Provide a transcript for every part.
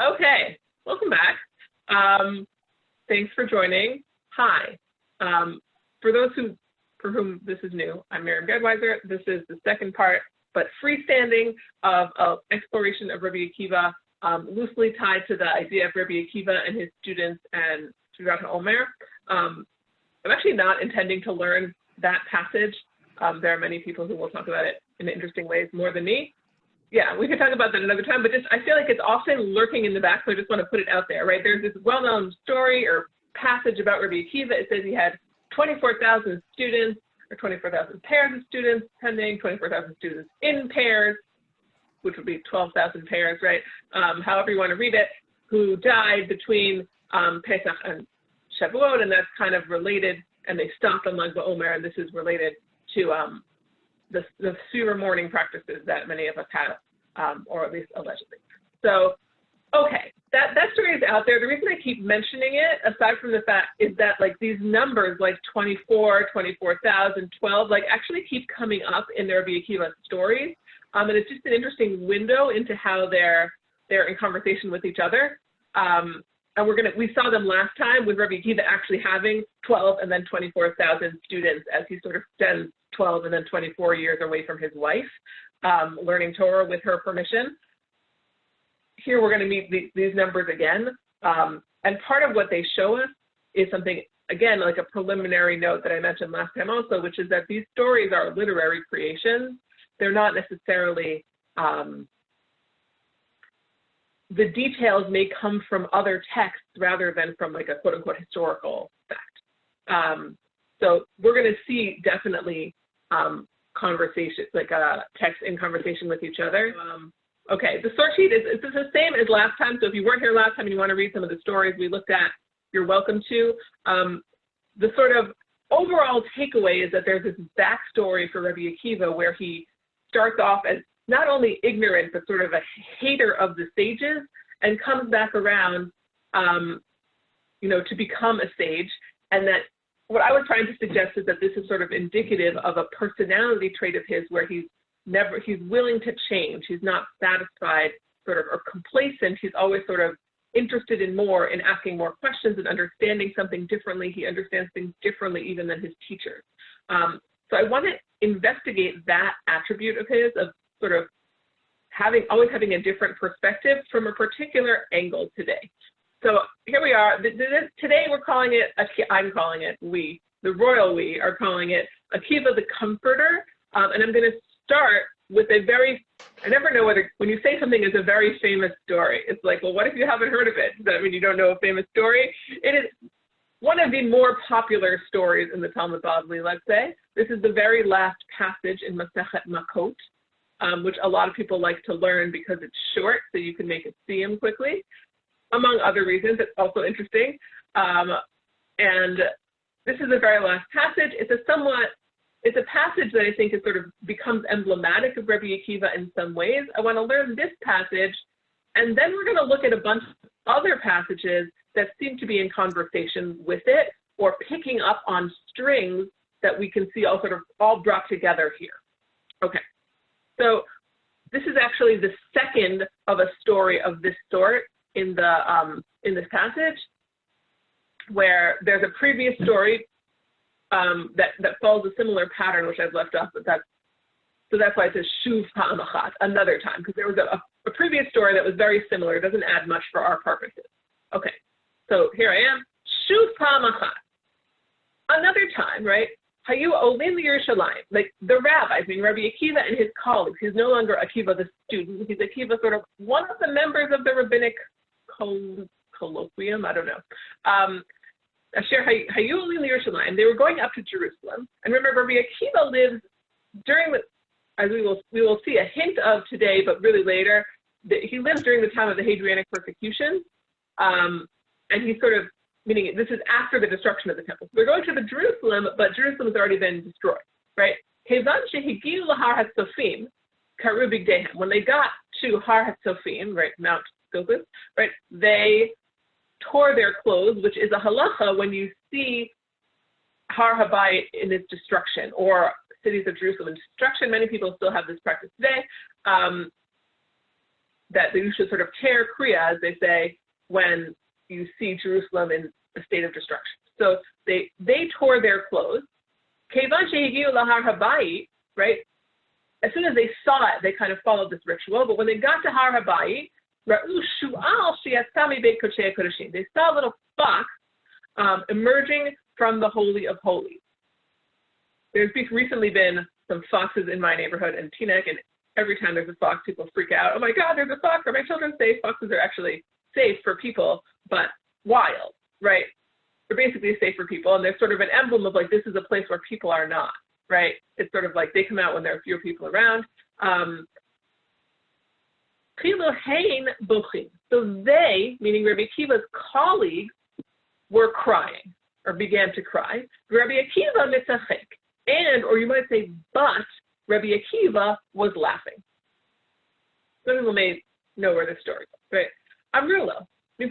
Okay, welcome back. Thanks for joining. Hi. For those for whom this is new, I'm Miriam Gedwiser. This is the second part, but freestanding of exploration of Rabbi Akiva, loosely tied to the idea of Rabbi Akiva and his students and Shuvrat HaOmer. I'm actually not intending to learn that passage. There are many people who will talk about it in interesting ways more than me. Yeah, we could talk about that another time, but just I feel like it's often lurking in the back, so I just want to put it out there, right? There's this well-known story or passage about Rabbi Akiva. It says he had 24,000 students, or 24,000 pairs of students attending, 24,000 students in pairs, which would be 12,000 pairs, right? However you want to read it, who died between Pesach and Shavuot, and that's kind of related, and they stopped on Lag BaOmer, and this is related to the Sura mourning practices that many of us have, or at least allegedly. So, okay, that story is out there. The reason I keep mentioning it, aside from the fact, is that like these numbers, like 24, 24,000, 12, like actually keep coming up in their Rabbi Akiva stories, and it's just an interesting window into how they're in conversation with each other. And we saw them last time with Rabbi Akiva actually having 12 and then 24,000 students as he sort of spends 12 and then 24 years away from his wife, learning Torah with her permission. Here we're going to meet these numbers again. And part of what they show us is something, again, like a preliminary note that I mentioned last time also, which is that these stories are literary creations. They're not necessarily, the details may come from other texts rather than from like a quote unquote historical fact. So we're going to see definitely conversation, like text in conversation with each other. Okay, the source sheet is the same as last time. So if you weren't here last time and you want to read some of the stories we looked at, you're welcome to. The sort of overall takeaway is that there's this backstory for Rabbi Akiva where he starts off as not only ignorant, but sort of a hater of the sages, and comes back around, to become a sage. And that what I was trying to suggest is that this is sort of indicative of a personality trait of his where he's willing to change. He's not satisfied or complacent. He's always sort of interested in more, in asking more questions and understanding something differently. He understands things differently even than his teachers. So I want to investigate that attribute of his, of sort of always having a different perspective from a particular angle today. So here we are. Today we're calling it, I'm calling it, the royal we are calling it Akiva the Comforter. And I'm going to start with I never know when you say something is a very famous story, it's like, well, what if you haven't heard of it? Does that mean you don't know a famous story? It is one of the more popular stories in the Talmud Bavli, let's say. This is the very last passage in Masechet Makot, which a lot of people like to learn because it's short, so you can make it siyum quickly. Among other reasons, it's also interesting. And this is the very last passage. It's a passage that I think is sort of becomes emblematic of Rabbi Akiva in some ways. I want to learn this passage, and then we're going to look at a bunch of other passages that seem to be in conversation with it, or picking up on strings that we can see all brought together here. Okay, so this is actually the second of a story of this sort in this passage, where there's a previous story that follows a similar pattern, which I've left off, but that's why it says Shuv Pa'am Achat, another time, because there was a previous story that was very similar. It doesn't add much for our purposes. Okay, so here I am, Shuv Pa'am Achat. Another time, right? Hayu Olim Yerushalayim, like the rabbis, Rabbi Akiva and his colleagues. He's no longer Akiva the student. He's Akiva, sort of one of the members of the rabbinic colloquium. I don't know. Asher Hayu Olim Yerushalayim. They were going up to Jerusalem, and remember, Rabbi Akiva lives during as we will see a hint of today, but really later. He lives during the time of the Hadrianic persecution, and he's sort of, meaning this is after the destruction of the temple. So they're going to the Jerusalem, but Jerusalem has already been destroyed, right? When they got to Har HaTzofim, right, Mount Scopus, right, they tore their clothes, which is a halacha when you see Har Habayit in its destruction, or cities of Jerusalem in destruction. Many people still have this practice today. that you should sort of tear kriya, as they say, when you see Jerusalem in a state of destruction. So they tore their clothes. Kevan shehigiu lahar habayit, right? As soon as they saw it, they kind of followed this ritual. But when they got to Har Habayit, ra'u shu'al sheyatzah mibeit kodshei kodashim. They saw a little fox emerging from the Holy of Holies. There's recently been some foxes in my neighborhood in Teaneck, and every time there's a fox, people freak out. Oh my God, there's a fox. Are my children safe? Foxes are actually safe for people, but wild, right? They're basically safe for people, and they're sort of an emblem of like, this is a place where people are not, right? It's sort of like they come out when there are fewer people around. So they, meaning Rabbi Akiva's colleagues, were crying or began to cry. Rabbi Akiva mitzachek, and, or you might say, but Rabbi Akiva was laughing. Some people may know where this story goes, right? Amrulo, they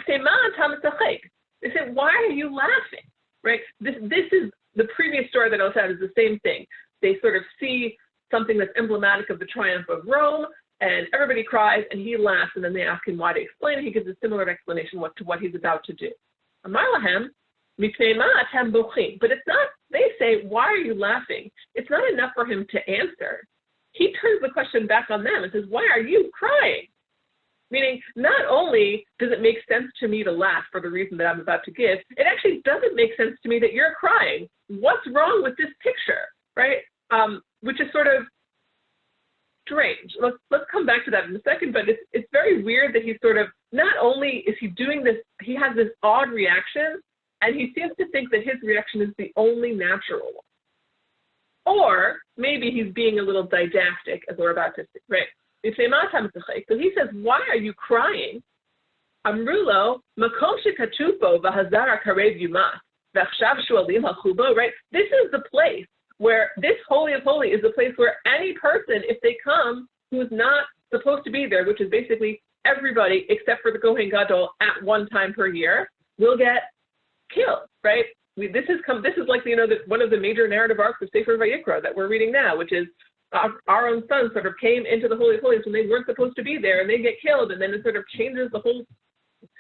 said, why are you laughing, right? This is the previous story that I said is the same thing. They sort of see something that's emblematic of the triumph of Rome, and everybody cries, and he laughs, and then they ask him why to explain it. He gives a similar explanation to what he's about to do. Amar lahem, mipnei ma atem bochim. But it's not, they say, why are you laughing? It's not enough for him to answer. He turns the question back on them and says, why are you crying? Meaning, not only does it make sense to me to laugh for the reason that I'm about to give, it actually doesn't make sense to me that you're crying. What's wrong with this picture, right? Which is sort of strange. Let's come back to that in a second, but it's very weird that he's sort of, not only is he doing this, he has this odd reaction, and he seems to think that his reaction is the only natural one. Or maybe he's being a little didactic, as we're about to see, right? So he says, why are you crying? Amrulo, makom shekatupo v'hazara karev yumas, v'achshav shualim hachubo, right? This is the place where this Holy of Holies is the place where any person, if they come, who's not supposed to be there, which is basically everybody except for the Kohen Gadol at one time per year, will get killed, right? This is like, one of the major narrative arcs of Sefer Vayikra that we're reading now, which is our own sons sort of came into the Holy of Holies when they weren't supposed to be there, and they get killed, and then it sort of changes the whole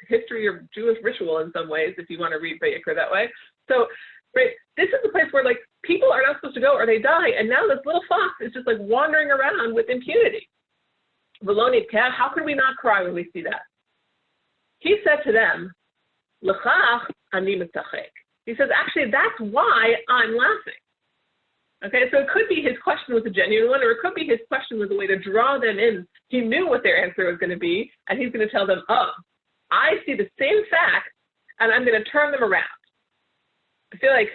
history of Jewish ritual in some ways, if you want to read Vayikra that way. So, right, this is the place where like people are not supposed to go or they die, and now this little fox is just like wandering around with impunity. How can we not cry when we see that? He said to them, L'chach ani mitzachek. He says, actually, that's why I'm laughing. Okay, so it could be his question was a genuine one, or it could be his question was a way to draw them in. He knew what their answer was going to be, and he's going to tell them, oh, I see the same facts, and I'm going to turn them around. I feel like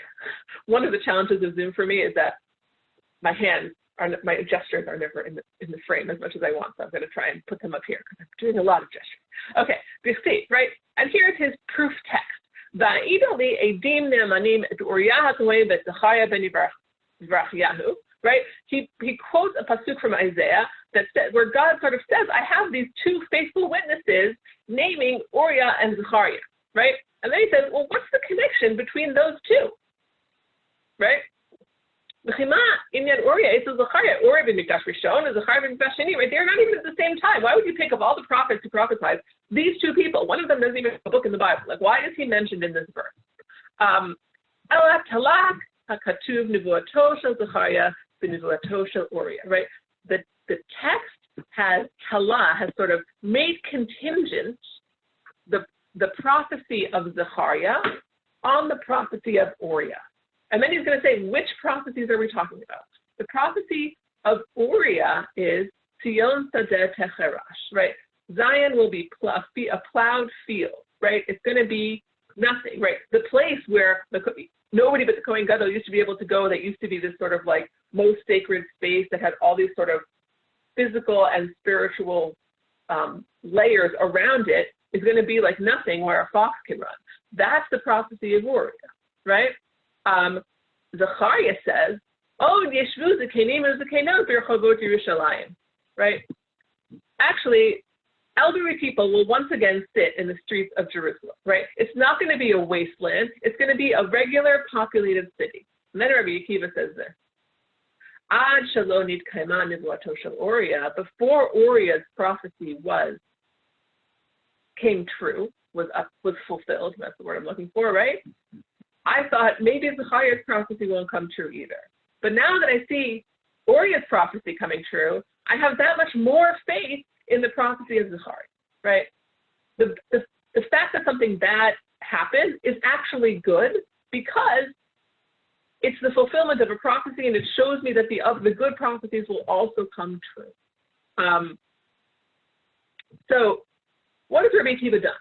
one of the challenges of Zoom for me is that my gestures are never in the frame as much as I want, so I'm going to try and put them up here because I'm doing a lot of gestures. Okay, B'chti, right? And here's his proof text. Va'idali edim ne'amanim et Uriah HaKohen et Zechariah ben Yivrachiyahu, right? He quotes a pasuk from Isaiah that says, where God sort of says, I have these two faithful witnesses naming Uriah and Zechariah, right? And then he says, well, what's the connection between those two, right? They're not even at the same time. Why would you pick of all the prophets who prophesied these two people? One of them doesn't even have a book in the Bible. Like, why is he mentioned in this verse? Right? The text has sort of made contingent the prophecy of Zechariah on the prophecy of Uriah. And then he's going to say, which prophecies are we talking about? The prophecy of Uriah is Sion Sadeh Techerash, right? Zion will be a plowed field, right? It's going to be nothing, right? The place where nobody but the Kohen Gadol used to be able to go, that used to be this sort of like most sacred space that had all these sort of physical and spiritual layers around it, is going to be like nothing where a fox can run. That's the prophecy of Uriah, right? Zechariah says, "Oh, yeshvu zekenim u'zekenot b'rechavot Yerushalayim," right? Actually, elderly people will once again sit in the streets of Jerusalem, right? It's not going to be a wasteland. It's going to be a regular populated city. And then Rabbi Akiva says this: Ad shelo nitkaima nivuato shel Uriah, before Uriah's prophecy was came true, was fulfilled. That's the word I'm looking for, right? I thought maybe Zechariah's prophecy won't come true either. But now that I see Uriah's prophecy coming true, I have that much more faith in the prophecy of Zechariah, right? The fact that something bad happened is actually good because it's the fulfillment of a prophecy, and it shows me that the good prophecies will also come true. So what has Rabbi Akiva done?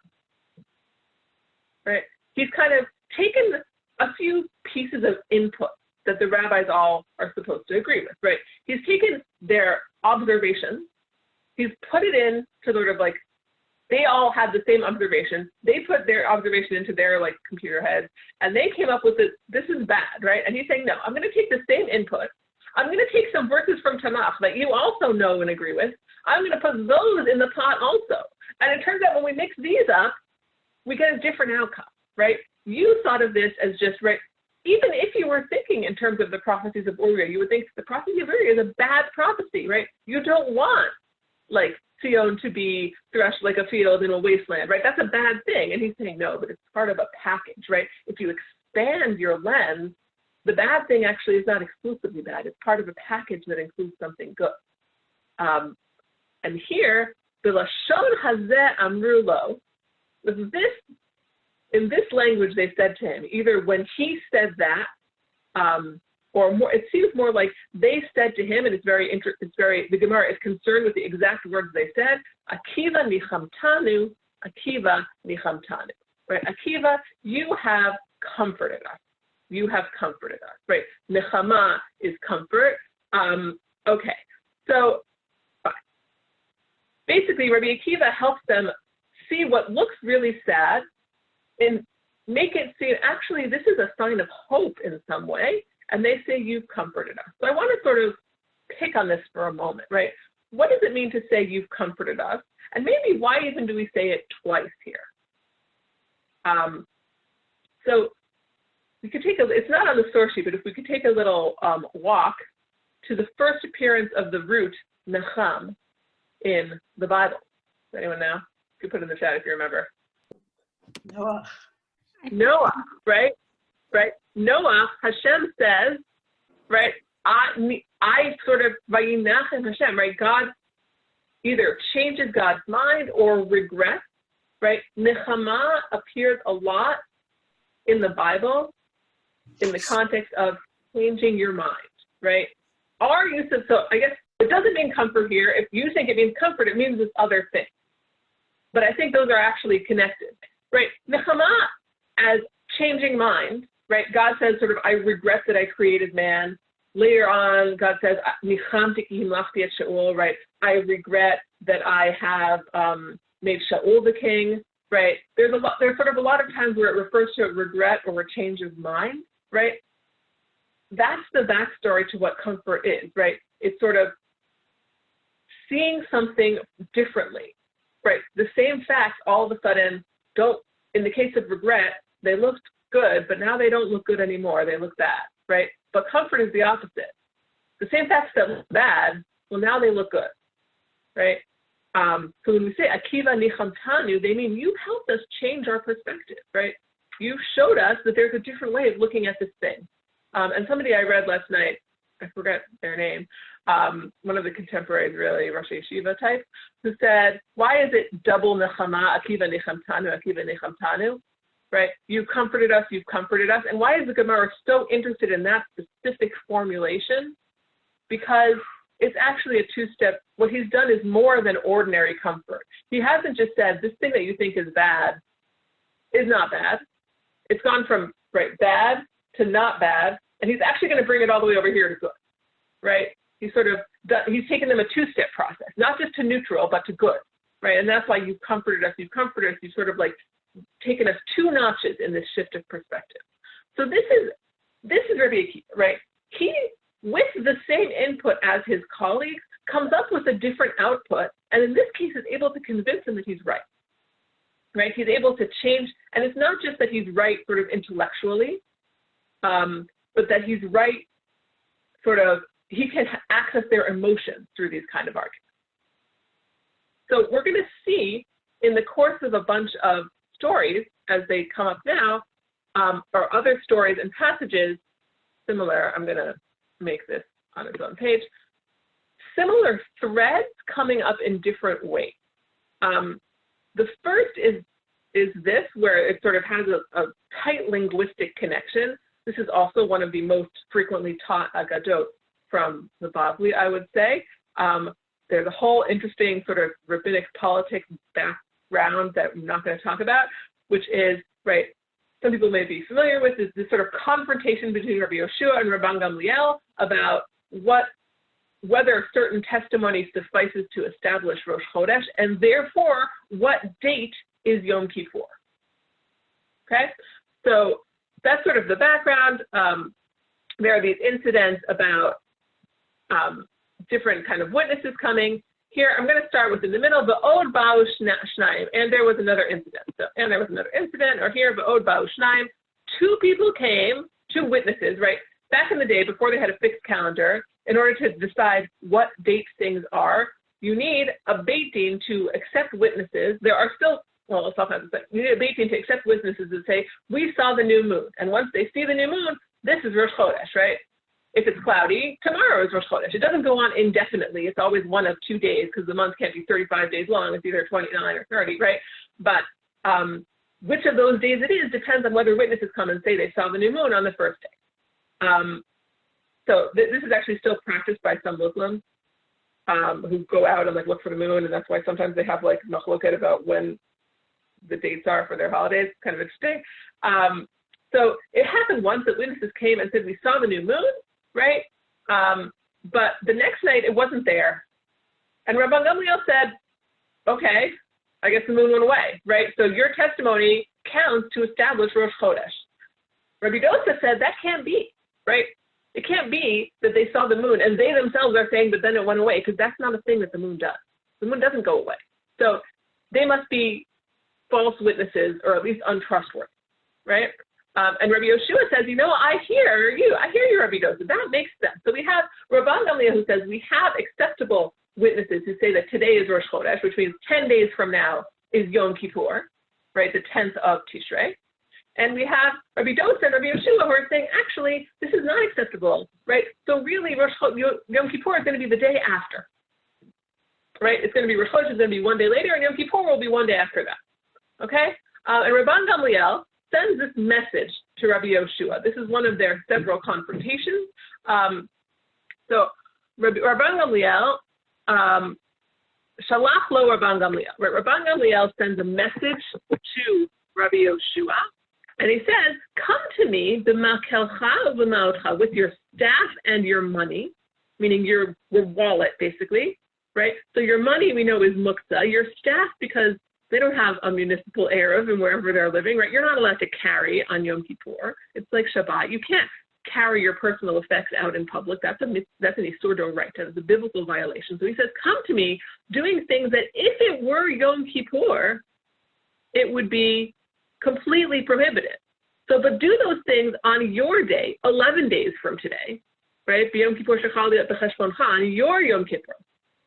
Right? He's kind of taken a few pieces of input that the rabbis all are supposed to agree with, right? He's taken their observations, he's put it in to sort of like, they all had the same observation. They put their observation into their like computer heads, and they came up with this is bad, right? And he's saying, no, I'm going to take the same input. I'm going to take some verses from Tanakh that you also know and agree with. I'm going to put those in the pot also. And it turns out when we mix these up, we get a different outcome, right? You thought of this as just, right, even if you were thinking in terms of the prophecies of Uriah, you would think the prophecy of Uriah is a bad prophecy, right? You don't want, like, Sion to be threshed like a field in a wasteland, right? That's a bad thing. And he's saying, no, but it's part of a package, right? If you expand your lens, the bad thing actually is not exclusively bad. It's part of a package that includes something good. And here, the Lashon Hazeh Amru Lo, in this language they said to him, either when he said that, or more, it seems more like they said to him, and the Gemara is concerned with the exact words they said, Akiva nichamtanu, Akiva nichamtanu, right? Akiva, you have comforted us. You have comforted us, right? Nechama is comfort. Okay, so fine. Basically, Rabbi Akiva helps them see what looks really sad and make it seem, actually, this is a sign of hope in some way. And they say, you've comforted us. So I want to sort of pick on this for a moment, right? What does it mean to say you've comforted us? And maybe why even do we say it twice here? So we could take it's not on the source sheet, but if we could take a little walk to the first appearance of the root Nacham in the Bible. Does anyone know? You could put it in the chat if you remember. Noah, right? Right? Noah, Hashem says, right? I sort of, Vayinachem Hashem, right? God either changes God's mind or regrets, right? Nechama appears a lot in the Bible in the context of changing your mind, right? Our use of, so I guess it doesn't mean comfort here. If you think it means comfort, it means this other thing. But I think those are actually connected, right? Nechama as changing mind, right? God says sort of, I regret that I created man. Later on, God says, right? I regret that I have made Shaul the king, right? There's sort of a lot of times where it refers to a regret or a change of mind, right? That's the backstory to what comfort is, right? It's sort of seeing something differently, right? The same facts all of a sudden don't, in the case of regret, they looked good, but now they don't look good anymore. They look bad, right? But comfort is the opposite. The same facts that look bad, well, now they look good, right? So when we say Akiva nichamtanu, they mean you helped us change our perspective, right? You showed us that there's a different way of looking at this thing. And somebody I read last night, I forget their name, one of the contemporaries, really, Rosh Yeshiva type, who said, why is it double nechama, Akiva nichamtanu, Akiva nichamtanu? Right? You comforted us, you've comforted us. And why is the Gemara so interested in that specific formulation? Because it's actually a two-step. What he's done is more than ordinary comfort. He hasn't just said, this thing that you think is bad is not bad. It's gone from bad to not bad. And he's actually going to bring it all the way over here to good, right? He's taken them a two-step process, not just to neutral, but to good, right? And that's why you've comforted us, you've sort of like taken us two notches in this shift of perspective. So this is Rabbi Akiva, right? He, with the same input as his colleagues, comes up with a different output, and in this case is able to convince him that he's right, right? He's able to change, and it's not just that he's right sort of intellectually, but that he's right sort of, he can access their emotions through these kind of arguments. So we're going to see in the course of a bunch of stories, as they come up now, or other stories and passages, similar, I'm going to make this on its own page, similar threads coming up in different ways. The first is this, where it sort of has a tight linguistic connection. This is also one of the most frequently taught Agadot from the Bavli, I would say. There's a whole interesting sort of rabbinic politics background that I'm not going to talk about, which is, right, some people may be familiar with, is this sort of confrontation between Rabbi Yoshua and Rabban Gamliel about whether certain testimony suffices to establish Rosh Chodesh, and therefore what date is Yom Kippur. Okay, so that's sort of the background. There are these incidents about different kind of witnesses coming. Here, I'm going to start with in the middle, V'od ba'u shnayim, and there was another incident. So, and there was another incident, or here, V'od ba'u shnayim, two people came, two witnesses, right? Back in the day, before they had a fixed calendar, in order to decide what dates things are, you need a Beit Din to accept witnesses. There are still, well, sometimes, but you need a Beit Din to accept witnesses and say, we saw the new moon. And once they see the new moon, this is Rosh Chodesh, right? If it's cloudy, tomorrow is Rosh Chodesh. It doesn't go on indefinitely. It's always one of 2 days because the month can't be 35 days long. It's either 29 or 30, right? But which of those days it is depends on whether witnesses come and say they saw the new moon on the first day. So this is actually still practiced by some Muslims who go out and like look for the moon, and that's why sometimes they have like machloket about when the dates are for their holidays. Kind of interesting. So it happened once that witnesses came and said we saw the new moon, right? But the next night it wasn't there, and Rabban Gamliel said, "Okay, I guess the moon went away, right? So your testimony counts to establish Rosh Chodesh." Rabbi Dosa said that can't be, right? It can't be that they saw the moon and they themselves are saying, but then it went away, because that's not a thing that the moon does. The moon doesn't go away. So they must be false witnesses, or at least untrustworthy, right? And Rabbi Yoshua says, I hear you, Rabbi Dosa. That makes sense. So we have Rabban Gamliel who says we have acceptable witnesses who say that today is Rosh Chodesh, which means 10 days from now is Yom Kippur, right, the 10th of Tishrei. And we have Rabbi Dosa and Rabbi Yoshua who are saying, actually, this is not acceptable, right? So really, Yom Kippur is going to be the day after, right? It's going to be Rosh Chodesh is going to be 1 day later, and Yom Kippur will be 1 day after that, okay? And Rabban Gamliel sends this message to Rabbi Yoshua. This is one of their several confrontations. So Rabban Gamliel, Shalach lo Rabban Gamliel, right? Rabban Gamliel sends a message to Rabbi Yoshua, and he says, come to me, with your staff and your money, meaning your wallet, basically, right? So your money, we know, is muktzah. Your staff, because they don't have a municipal eruv in wherever they're living, right? You're not allowed to carry on Yom Kippur. It's like Shabbat. You can't carry your personal effects out in public. That's an isur d'oraita. It's a biblical violation. So he says, come to me doing things that if it were Yom Kippur, it would be completely prohibited. So, but do those things on your day, 11 days from today, right? Yom Kippur shechali at b'cheshboncha, on your Yom Kippur,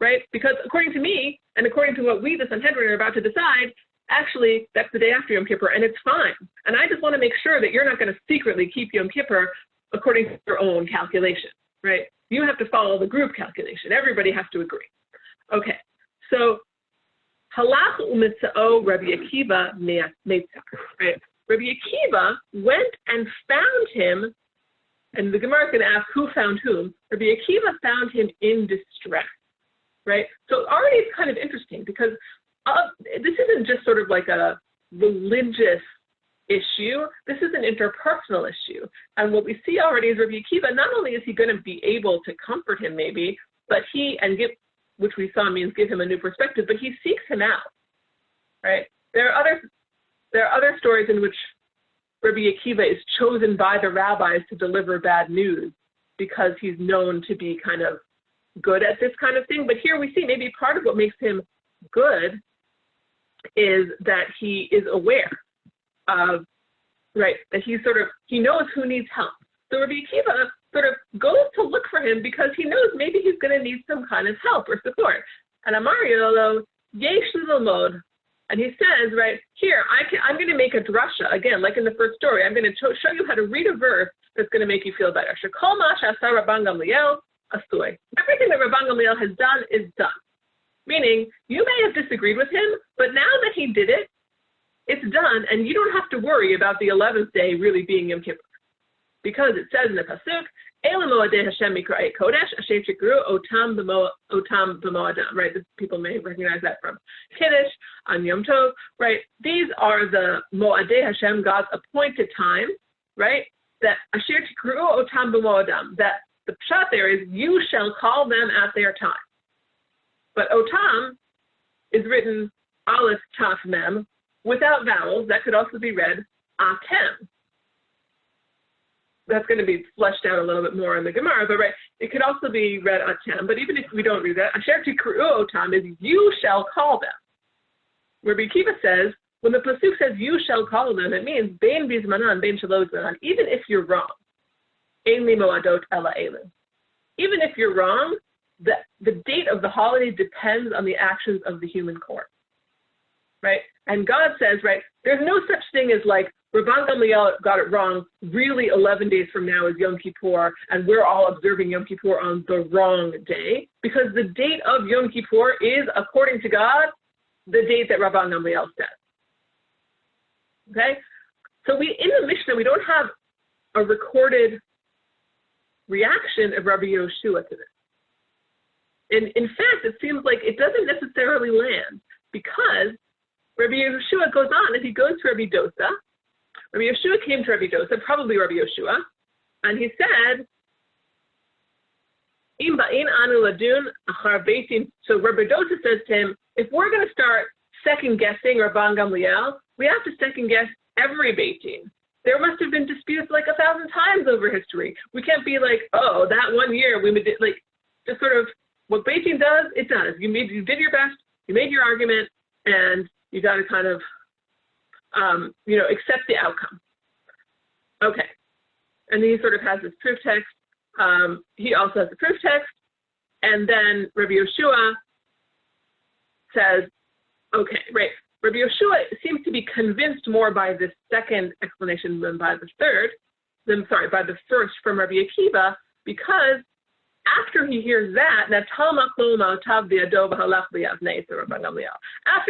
right? Because according to me, and according to what we, the Sanhedrin, are about to decide, actually, that's the day after Yom Kippur, and it's fine. And I just want to make sure that you're not going to secretly keep Yom Kippur according to your own calculation, right? You have to follow the group calculation. Everybody has to agree. Okay, so halach u'mitzao Rabbi Akiva meitzah, right? Rabbi Akiva went and found him, and the Gemara is going to ask who found whom. Rabbi Akiva found him in distress, right? So already it's kind of interesting because this isn't just sort of like a religious issue. This is an interpersonal issue. And what we see already is Rabbi Akiva, not only is he going to be able to comfort him maybe, but which we saw means give him a new perspective, but he seeks him out, right? There are other stories in which Rabbi Akiva is chosen by the rabbis to deliver bad news because he's known to be kind of good at this kind of thing. But here we see maybe part of what makes him good is that he is aware of, right, that he knows who needs help. So Rabbi Akiva sort of goes to look for him because he knows maybe he's going to need some kind of help or support. And Amar Yolo, Yesh Lilmod And he says, right, here, I'm going to make a drasha, again, like in the first story. I'm going to show you how to read a verse that's going to make you feel better. Shekol ma she'asa Rabban Gamliel asui. Everything that Rabban Gamliel has done is done. Meaning, you may have disagreed with him, but now that he did it, it's done, and you don't have to worry about the 11th day really being Yom Kippur. Because it says in the Pasuk, Eila moadei Hashem mikra'ei kodesh, asher tikru otam b'moadam, right? People may recognize that from Kiddush, on Yom Tov, right? These are the moadei Hashem, God's appointed time, right? That asher tikru otam b'moadam, that the pshat there is, you shall call them at their time. But otam is written aleph taf mem, without vowels. That could also be read atem. That's going to be fleshed out a little bit more in the Gemara, but right, it could also be read atem. But even if we don't read that, asher tikru otam is you shall call them. Rabbi Akiva says, when the pasuk says you shall call them, it means bein bizmanan, bein shelo bizmanan. Even if you're wrong, ein li moadot ela elin. Even if you're wrong, the date of the holiday depends on the actions of the human court, right? And God says, right, there's no such thing as like, Rabban Gamliel got it wrong, really 11 days from now is Yom Kippur, and we're all observing Yom Kippur on the wrong day, because the date of Yom Kippur is, according to God, the date that Rabban Gamliel said. Okay? So in the Mishnah, we don't have a recorded reaction of Rabbi Yehoshua to this. In fact, it seems like it doesn't necessarily land, because Rabbi Yehoshua goes on, and he goes to Rabbi Dosa. Rabbi Yehoshua came to Rabbi Dosa, probably Rabbi Yehoshua, and he said, Im ba'in anu ladun achar beitin. So Rabbi Dosa says to him, if we're going to start second-guessing Rabban Gamliel, we have to second-guess every beitin. There must have been disputes like 1,000 times over history. We can't be like, oh, that one year we did, like, just sort of, what beitin does, it does. You did your best, you made your argument, and you got to kind of, accept the outcome. Okay. And then he sort of has this proof text. He also has the proof text. And then Rabbi Yehoshua says, okay, right. Rabbi Yehoshua seems to be convinced more by this second explanation than by the first from Rabbi Akiva, because after he hears that, after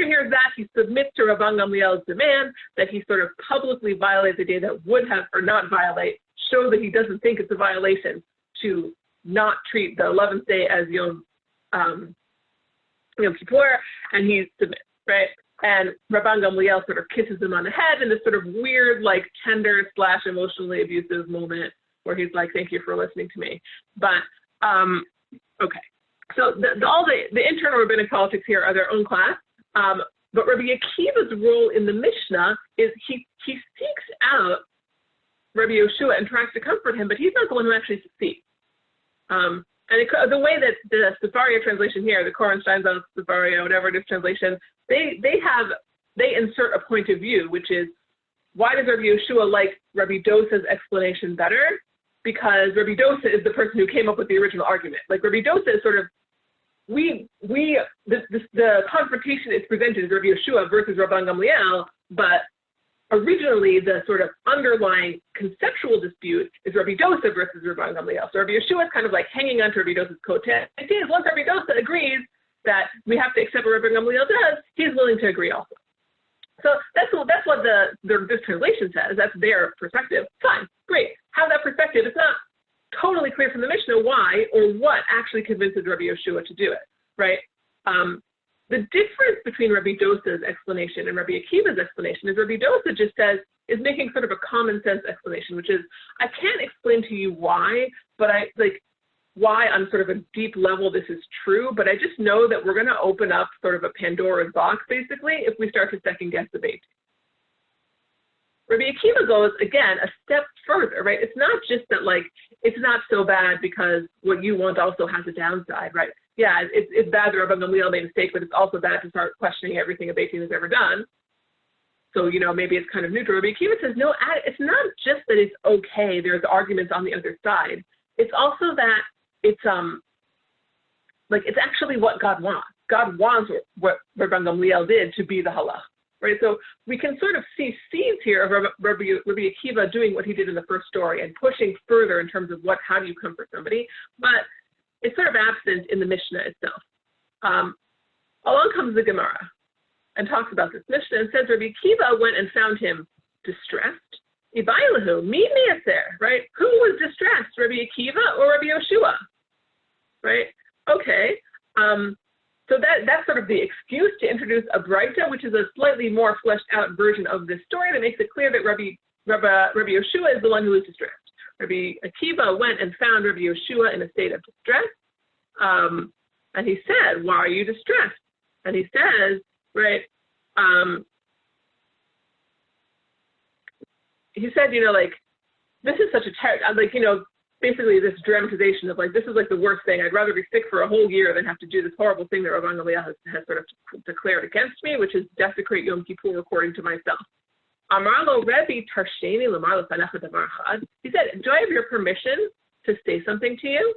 he hears that, he submits to Rabban Gamliel's demand that he sort of publicly violate the day that would have, or not violate, show that he doesn't think it's a violation to not treat the 11th day as Yom Kippur, and he submits, right? And Rabban Gamliel sort of kisses him on the head in this sort of weird, like, tender / emotionally abusive moment where he's like, thank you for listening to me. But okay, so all the internal rabbinic politics here are their own class, but Rabbi Akiva's role in the Mishnah is he seeks out Rabbi Yehoshua and tries to comfort him, but he's not the one who actually succeeds. And the way that the Sefaria translation here, the Koren Steinsaltz Sefaria, whatever it is translation, they insert a point of view, which is, why does Rabbi Yehoshua like Rabbi Dosa's explanation better? Because Rabbi Dosa is the person who came up with the original argument. Like, Rabbi Dosa is sort of, the confrontation is presented as Rabbi Yehoshua versus Rabban Gamliel, but originally the sort of underlying conceptual dispute is Rabbi Dosa versus Rabban Gamliel. So Rabbi Yehoshua is kind of like hanging on to Rabbi Dosa's coat. It is, once Rabbi Dosa agrees that we have to accept what Rabban Gamliel does, he's willing to agree also. So that's what this translation says. That's their perspective. Fine, great. Have that perspective. It's not totally clear from the Mishnah why or what actually convinces Rabbi Yehoshua to do it, right? The difference between Rabbi Dosa's explanation and Rabbi Akiva's explanation is Rabbi Dosa just is making sort of a common sense explanation, which is, I can't explain to you why, but why on sort of a deep level this is true, but I just know that we're going to open up sort of a Pandora's box, basically, if we start to second guess the bait. Rabbi Akiva goes, again, a step further, right? It's not just that, like, it's not so bad because what you want also has a downside, right? Yeah, it's bad that Rabban Gamliel made a mistake, but it's also bad to start questioning everything a Beit Din has ever done. So, maybe it's kind of neutral. Rabbi Akiva says, no, it's not just that it's okay, there's arguments on the other side. It's also that it's actually what God wants. God wants what Rabban Gamliel did to be the halach. right? So we can sort of see seeds here of Rabbi Akiva doing what he did in the first story and pushing further in terms of how do you comfort somebody, but it's sort of absent in the Mishnah itself. Along comes the Gemara and talks about this Mishnah and says Rabbi Akiva went and found him distressed. Ibailahu, meet me at there, right? Who was distressed, Rabbi Akiva or Rabbi Yoshua, right? Okay, so that's sort of the excuse to introduce a Braita, which is a slightly more fleshed out version of this story that makes it clear that Rabbi Yoshua is the one who is distressed. Rabbi Akiva went and found Rabbi Yoshua in a state of distress, and he said, why are you distressed? And he says, right, he said, this is such a terrible, basically this dramatization of this is the worst thing. I'd rather be sick for a whole year than have to do this horrible thing that Rabbi Gamliel has sort of declared against me, which is desecrate Yom Kippur according to myself. Amarlo Rebbe Tarsheni Lamarlo Fanacha Davar Chad. He said, do I have your permission to say something to you?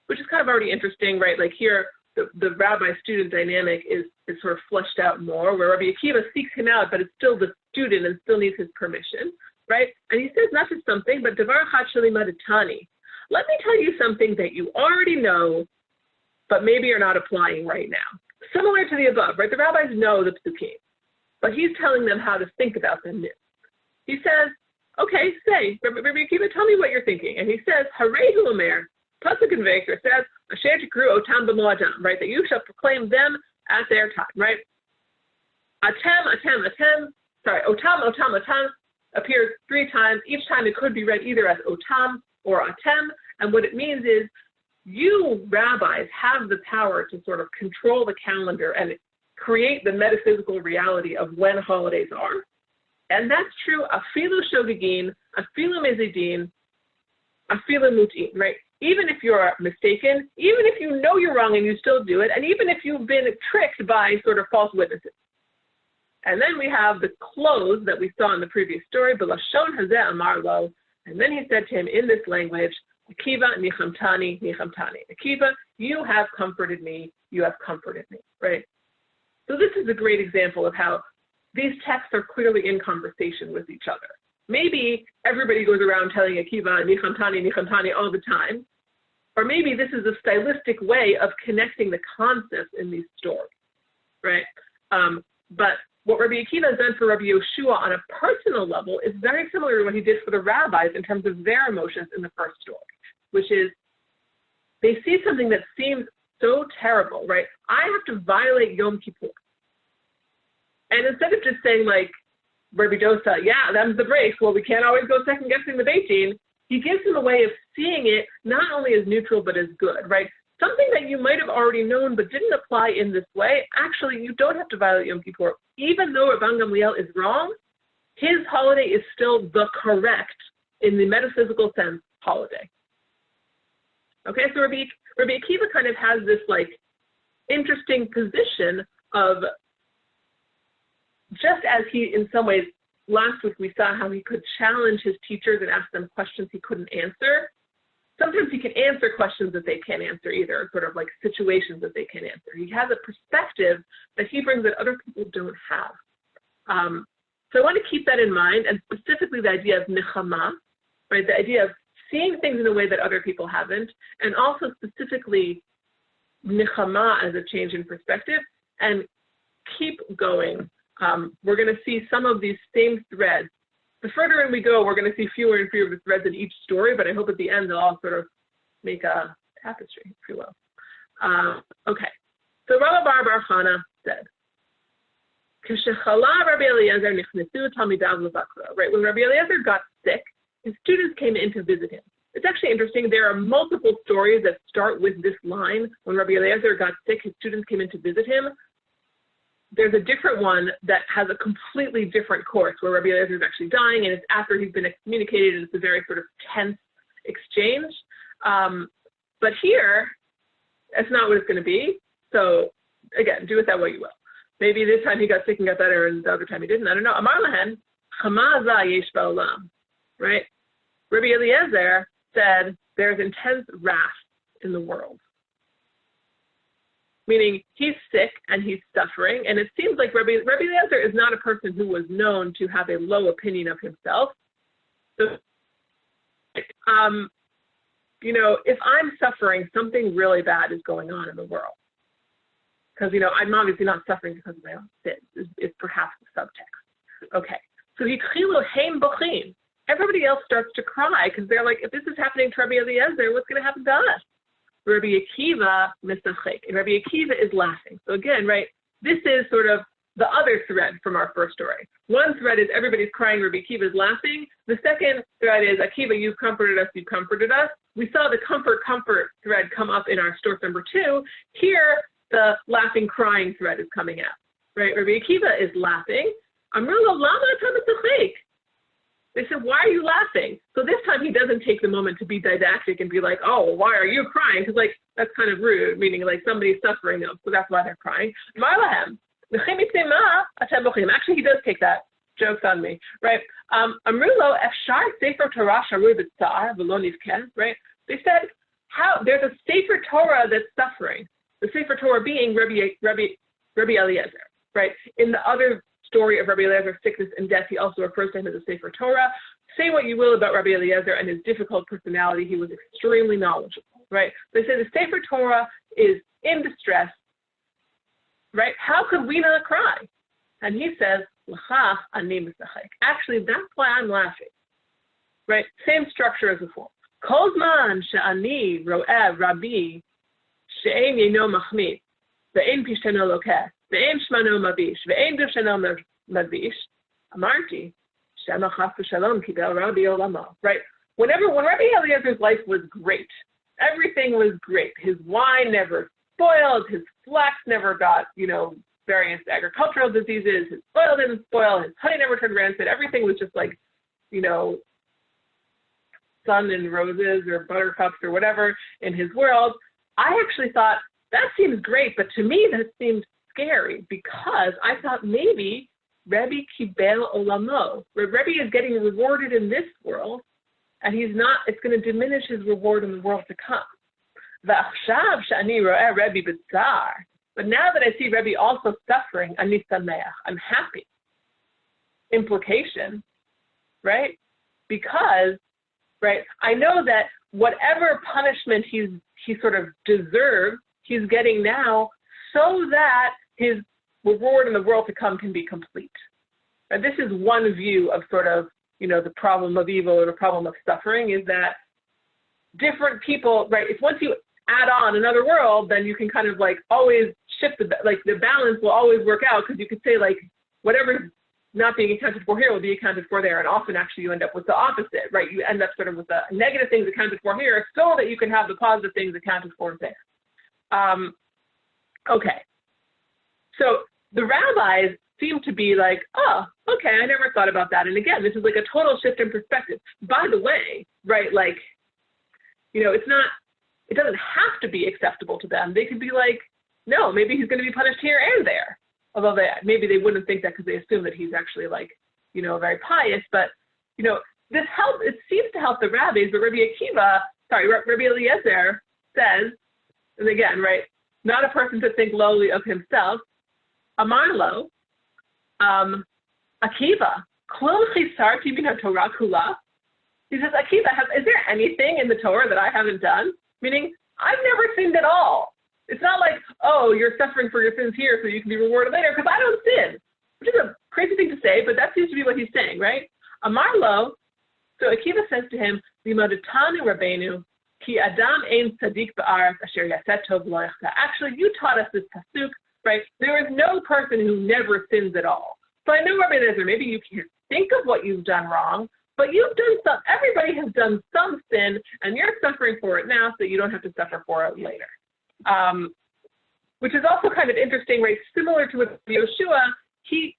Which is kind of already interesting, right? Here, the rabbi-student dynamic is sort of fleshed out more, where Rabbi Akiva seeks him out, but it's still the student and still needs his permission, right? And he says not just something, but Davar Chad Shali Madatani. Let me tell you something that you already know, but maybe you're not applying right now. Similar to the above, right? The rabbis know the psukim, but he's telling them how to think about them new. He says, okay, say, Rabbi Akiva, tell me what you're thinking. And he says, Harehu Omer, Pasuk in Vayikra says, Asher tikru otam b'moadam, right? That you shall proclaim them at their time, right? Otam appears 3 times. Each time it could be read either as otam or atem. And what it means is you rabbis have the power to sort of control the calendar and create the metaphysical reality of when holidays are. And that's true, afilu shogegin, afilu mezidin, afilu mutin, right? Even if you're mistaken, even if you know you're wrong and you still do it, and even if you've been tricked by sort of false witnesses. And then we have the close that we saw in the previous story, B'lashon hazeh amar lo, and then he said to him in this language, Akiva nichamtani, nichamtani. Akiva, you have comforted me, you have comforted me, right? So this is a great example of how these texts are clearly in conversation with each other. Maybe everybody goes around telling Akiva, nichamtani, nichamtani all the time, or maybe this is a stylistic way of connecting the concepts in these stories, right? But what Rabbi Akiva has done for Rabbi Yoshua on a personal level is very similar to what he did for the rabbis in terms of their emotions in the first story, which is they see something that seems so terrible, right? I have to violate Yom Kippur. And instead of just saying Rabbi Dosa, yeah, that's the break, well, we can't always go second guessing the Beit Din, he gives him a way of seeing it not only as neutral but as good, right? Something that you might have already known but didn't apply in this way, actually, you don't have to violate Yom Kippur. Even though Rabban Gamliel is wrong, his holiday is still the correct, in the metaphysical sense, holiday. Okay, so Rabbi Akiva kind of has this interesting position of, just as he, in some ways, last week we saw how he could challenge his teachers and ask them questions he couldn't answer. Sometimes he can answer questions that they can't answer either, sort of situations that they can't answer. He has a perspective that he brings that other people don't have. So I want to keep that in mind, and specifically the idea of nechama, right? The idea of seeing things in a way that other people haven't, and also specifically nechama as a change in perspective, and keep going. We're going to see some of these same threads. The further in we go, we're going to see fewer and fewer of the threads in each story, but I hope at the end they'll all sort of make a tapestry, if you will. Okay, so Rabbi Bar Chana said, right, when Rabbi Eliezer got sick, his students came in to visit him. It's actually interesting. There are multiple stories that start with this line. When Rabbi Eliezer got sick, his students came in to visit him. There's a different one that has a completely different course where Rabbi Eliezer is actually dying, and it's after he's been excommunicated, and it's a very sort of tense exchange. But here, that's not what it's going to be. So again, do with that what you will. Maybe this time he got sick and got better, and the other time he didn't. I don't know. Amar lahen, chama yesh ba'olam, right? Rabbi Eliezer said there's intense wrath in the world. meaning he's sick and he's suffering. And it seems like Rabbi Eliezer is not a person who was known to have a low opinion of himself. So, you know, if I'm suffering, something really bad is going on in the world. Because, you know, I'm obviously not suffering because of my own sins, is perhaps the subtext. Okay. So everybody else starts to cry because they're like, if this is happening to Rabbi Eliezer, what's going to happen to us? Rabbi Akiva misachek. And Rabbi Akiva is laughing. So again, right, this is sort of the other thread from our first story. One thread is everybody's crying, Rabbi Akiva is laughing. The second thread is, Akiva, you've comforted us, you've comforted us. We saw the comfort thread come up in our source number 2. Here, the laughing, crying thread is coming out, right? Rabbi Akiva is laughing. Amrullah, lama misachek. They said, why are you laughing? So this time he doesn't take the moment to be didactic and be like, oh, why are you crying? Because like, that's kind of rude, meaning like somebody's suffering them, so that's why they're crying. Marlahem. Actually, he does take that. Joke's on me, right? Amrulo, efshar sefer Torah sharui b'tzar v'lo nivkeh, right? They said, how there's a sefer Torah that's suffering. The sefer Torah being Rabbi Eliezer, right? In the other story of Rabbi Eliezer's sickness and death, he also refers to him as a Sefer Torah. Say what you will about Rabbi Eliezer and his difficult personality, he was extremely knowledgeable, right? They say the Sefer Torah is in distress, right? How could we not cry? And he says, L'chach ani misachek. Actually, that's why I'm laughing, right? Same structure as before. Kol zman she'ani ro'eh rabbi she'en yeno machmid ve'en pishteno lokeh ve'en shmano mavish ve'en dusheno mavish amarti shema chas v'shalom kibel rabbi olamo. Right? When Rabbi Eliezer's life was great, everything was great. His wine never spoiled, his flax never got, you know, various agricultural diseases, his oil didn't spoil, his honey never turned rancid, everything was just like, you know, sun and roses or buttercups or whatever in his world. I actually thought, that seems great, but to me that seemed scary because I thought maybe Rebbe Kibel Olamo, where Rebbe is getting rewarded in this world, and he's not, it's going to diminish his reward in the world to come. But now that I see Rebbe also suffering, ani sameach, I'm happy. Implication, right? Because, right, I know that whatever punishment he sort of deserves, he's getting now so that his reward in the world to come can be complete. And this is one view of sort of, you know, the problem of evil or the problem of suffering is that different people, right, if once you add on another world, then you can kind of like always shift the balance will always work out because you could say like whatever's not being accounted for here will be accounted for there, and often actually you end up with the opposite, right? You end up sort of with the negative things accounted for here so that you can have the positive things accounted for there. Okay, so the rabbis seem to be like, oh, okay, I never thought about that. And again, this is like a total shift in perspective. By the way, right, like, you know, it doesn't have to be acceptable to them. They could be like, no, maybe he's going to be punished here and there. Although maybe they wouldn't think that because they assume that he's actually like, you know, very pious. But, you know, this helps, it seems to help the rabbis, but Rabbi Eliezer says, and again, right, not a person to think lowly of himself, Amarlo, Akiva, Klol chisarti min haTorah kula. He says, Akiva, is there anything in the Torah that I haven't done? Meaning, I've never sinned at all. It's not like, oh, you're suffering for your sins here so you can be rewarded later, because I don't sin, which is a crazy thing to say, but that seems to be what he's saying, right? Amarlo, so Akiva says to him, Limadatanu Rabbeinu, ki adam ein tzadik ba'aretz asher yaset tov lo yachta. Actually, you taught us this pasuk, right? There is no person who never sins at all. So I know, Rabbi Eliezer, maybe you can't think of what you've done wrong, but you've done some, everybody has done some sin, and you're suffering for it now so you don't have to suffer for it later. Which is also kind of interesting, right? Similar to with Yoshua, he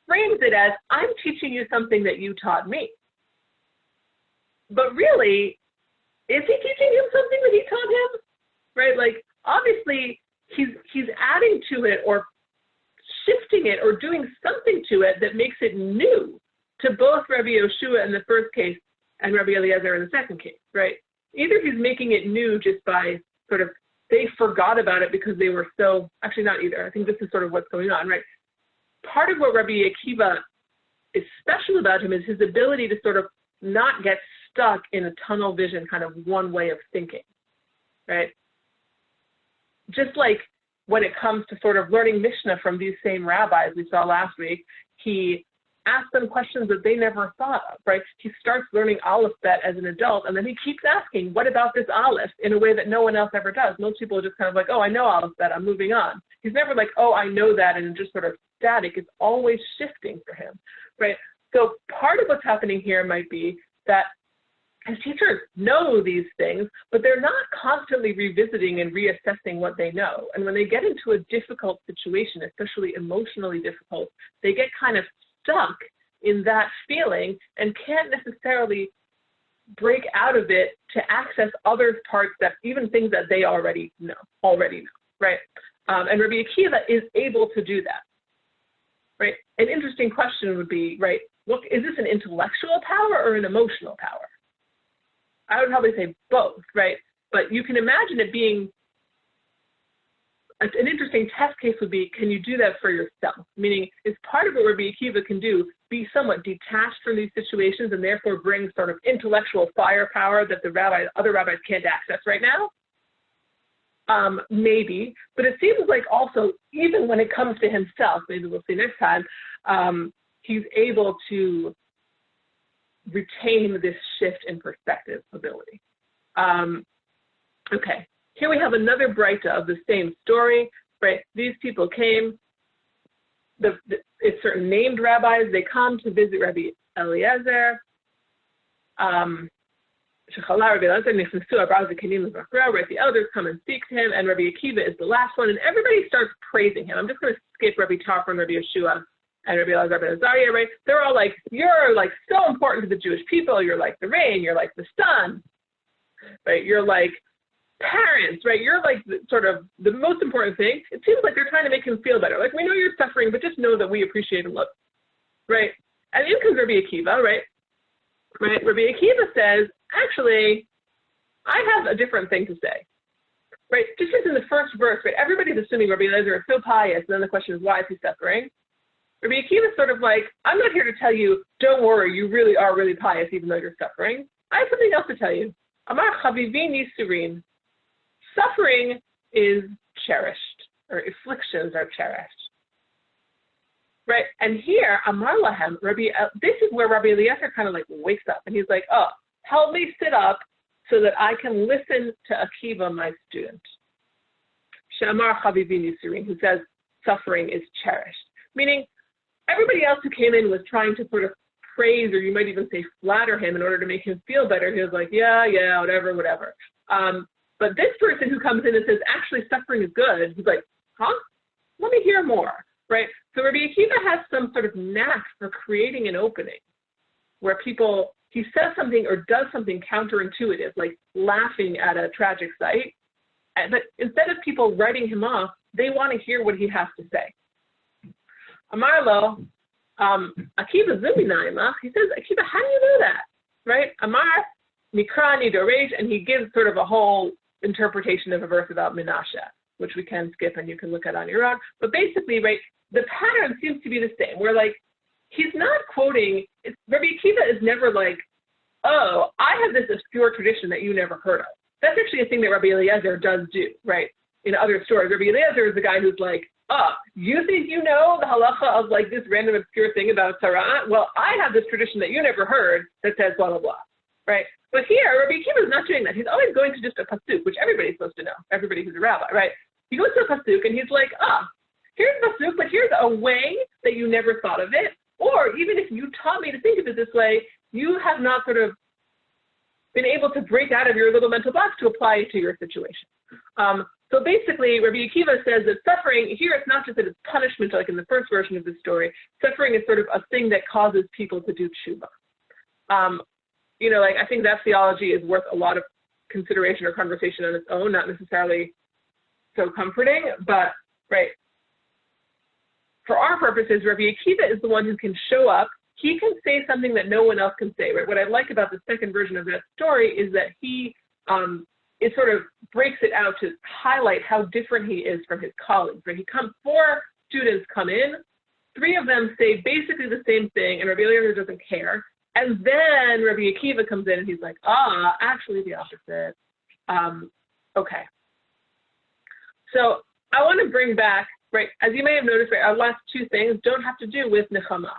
frames it as, I'm teaching you something that you taught me. But really, is he teaching him something that he taught him? Right? Like, obviously, he's adding to it or shifting it or doing something to it that makes it new to both Rabbi Yoshua in the first case and Rabbi Eliezer in the second case, right? Either he's making it new just by sort of they forgot about it because they were so, actually not either. I think this is sort of what's going on, right? Part of what Rabbi Akiva is special about him is his ability to sort of not get stuck in a tunnel vision kind of one way of thinking, right? Just like when it comes to sort of learning Mishnah from these same rabbis we saw last week, he asked them questions that they never thought of, right? He starts learning Aleph Bet as an adult, and then he keeps asking, what about this Aleph, in a way that no one else ever does. Most people are just kind of like, oh, I know Aleph Bet, I'm moving on. He's never like, oh, I know that, and just sort of static. It's always shifting for him, right? So part of what's happening here might be that his teachers know these things, but they're not constantly revisiting and reassessing what they know. And when they get into a difficult situation, especially emotionally difficult, they get kind of stuck in that feeling and can't necessarily break out of it to access other parts, that even things that they already know, right? And Rabbi Akiva is able to do that, right? An interesting question would be, right, look, is this an intellectual power or an emotional power? I would probably say both, right? But you can imagine it being, an interesting test case would be, can you do that for yourself? Meaning, is part of what Rabbi Akiva can do be somewhat detached from these situations and therefore bring sort of intellectual firepower that the other rabbis can't access right now? Maybe, but it seems like also, even when it comes to himself, maybe we'll see next time, he's able to retain this shift in perspective ability. Okay, here we have another breita of the same story, right? These people came, it's certain named rabbis, they come to visit Rabbi Eliezer. The elders come and speak to him, and Rabbi Akiva is the last one, and everybody starts praising him. I'm just going to skip Rabbi Tarfon, Rabbi Yeshua, and Rabbi Elazar ben Azariah, right? They're all like, you're like so important to the Jewish people. You're like the rain. You're like the sun, right? You're like parents, right? You're like sort of the most important thing. It seems like they're trying to make him feel better. Like, we know you're suffering, but just know that we appreciate and love, right? And in comes Rabbi Akiva, right? Right? Rabbi Akiva says, actually, I have a different thing to say, right? Just as in the first verse, right? Everybody's assuming Rabbi Eliezer is so pious, and then the question is, why is he suffering? Rabbi Akiva is sort of like, I'm not here to tell you, don't worry, you really are really pious even though you're suffering. I have something else to tell you. Amar chavivi nisurin. Suffering is cherished, or afflictions are cherished. Right? And here, Amar lahem, this is where Rabbi Eliezer kind of like wakes up, and he's like, oh, help me sit up so that I can listen to Akiva, my student. She'amar chavivi nisurin, who says suffering is cherished. Meaning, everybody else who came in was trying to sort of praise, or you might even say flatter him in order to make him feel better. He was like, yeah, whatever. But this person who comes in and says, actually, suffering is good, he's like, huh? Let me hear more, right? So Rabbi Akiva has some sort of knack for creating an opening where he says something or does something counterintuitive, like laughing at a tragic sight. But instead of people writing him off, they want to hear what he has to say. Amar lo, Akiva zuminaimach. He says, Akiva, how do you know that? Right? Amar nikrani dorej, and he gives sort of a whole interpretation of a verse about Menashe, which we can skip and you can look at on your own. But basically, right, the pattern seems to be the same. Where like he's not quoting. Rabbi Akiva is never like, oh, I have this obscure tradition that you never heard of. That's actually a thing that Rabbi Eliezer does do, right? In other stories, Rabbi Eliezer is the guy who's like, oh, you think you know the halacha of like this random obscure thing about Torah? Well, I have this tradition that you never heard that says blah, blah, blah, right? But here, Rabbi Akiva is not doing that. He's always going to just a pasuk, which everybody's supposed to know, everybody who's a rabbi, right? He goes to a pasuk and he's like, here's a pasuk, but here's a way that you never thought of it. Or even if you taught me to think of it this way, you have not sort of been able to break out of your little mental box to apply it to your situation. So basically, Rabbi Akiva says that suffering, here it's not just that it's punishment, like in the first version of the story. Suffering is sort of a thing that causes people to do tshuva. Like I think that theology is worth a lot of consideration or conversation on its own, not necessarily so comforting, but right. For our purposes, Rabbi Akiva is the one who can show up. He can say something that no one else can say, right? What I like about the second version of that story is that he it sort of breaks it out to highlight how different he is from his colleagues. Right? Four students come in, three of them say basically the same thing, and Rabbi Eliezer doesn't care. And then Rabbi Akiva comes in and he's like, actually the opposite. Okay. So I want to bring back, right, as you may have noticed, right, our last two things don't have to do with nechama,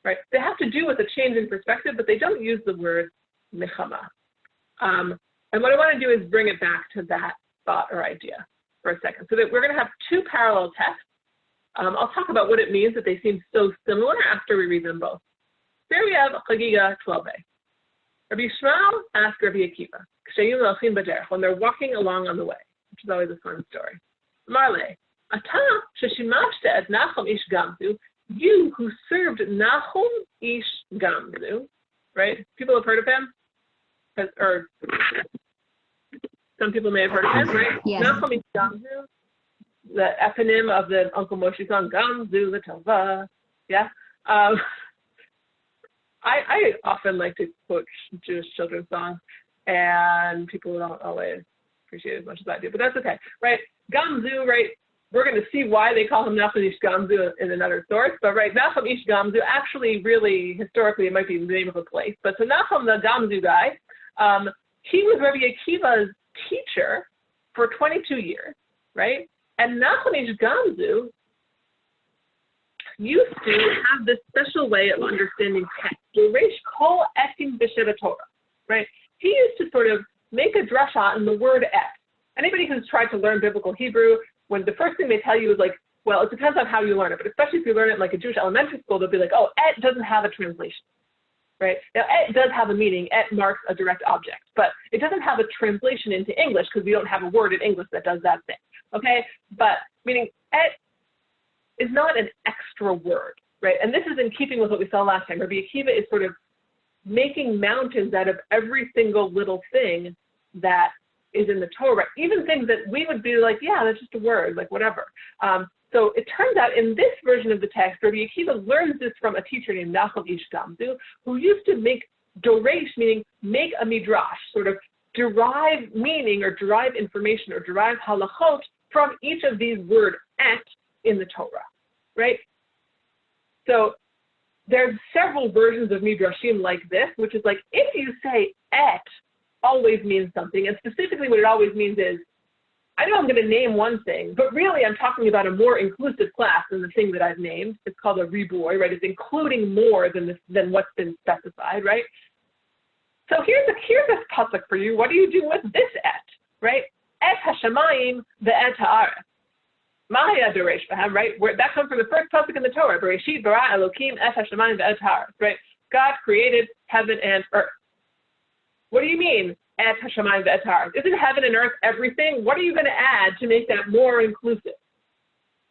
right? They have to do with a change in perspective, but they don't use the word nechama. And what I want to do is bring it back to that thought or idea for a second. So that we're going to have two parallel texts. I'll talk about what it means that they seem so similar after we read them both. Here we have Chagiga 12a. Rabbi Yishmael asked Rabbi Akiva, when they're walking along on the way, which is always a fun story. Marle, Ata sheshimashta et Nachum ish Gamzu, you who served Nachum ish Gamzu, right? People have heard of him? Or some people may have heard of him, right? Yes. Nachum ish Gamzu, the eponym of the Uncle Moshe song, Gamzu L'Tova, yeah? I often like to quote Jewish children's songs, and people don't always appreciate it as much as I do, but that's okay, right? Gamzu, right? We're going to see why they call him Nachum Ish Gamzu in another source, but right, Nachum Ish Gamzu, actually, really, historically, it might be the name of a place, but so Nachum, the Gamzu guy, he was Rabbi Akiva's teacher for 22 years, right? And Nachum Ish Gamzu used to have this special way of understanding text, right? He used to sort of make a drasha in the word et. Anybody who's tried to learn biblical Hebrew, when the first thing they tell you is like, well, it depends on how you learn it, but especially if you learn it in like a Jewish elementary school, they'll be like, oh, et doesn't have a translation, right? Now, et does have a meaning. Et marks a direct object, but it doesn't have a translation into English because we don't have a word in English that does that thing, okay? But meaning et is not an extra word, right? And this is in keeping with what we saw last time. Rabbi Akiva is sort of making mountains out of every single little thing that is in the Torah, even things that we would be like, yeah, that's just a word, like whatever. So it turns out in this version of the text, Rabbi Akiva learns this from a teacher named Nachum Ish Gamzu, who used to make doresh, meaning make a midrash, sort of derive meaning or derive information or derive halachot from each of these word et in the Torah, right? So there's several versions of midrashim like this, which is like, if you say et always means something, and specifically what it always means is, I know I'm going to name one thing, but really I'm talking about a more inclusive class than the thing that I've named. It's called a riboy, right? It's including more than what's been specified, right? So here's this pasuk for you. What do you do with this et, right? Et hashamayim ve'et ha'aretz. Maya Doresh, right? Where that comes from the first pasuk in the Torah. Bereshit bara Elokim et hashamayim ve'et ha'aretz, right? God created heaven and earth. What do you mean, et hashamayim ve'et ha'aretz? Isn't heaven and earth everything? What are you going to add to make that more inclusive?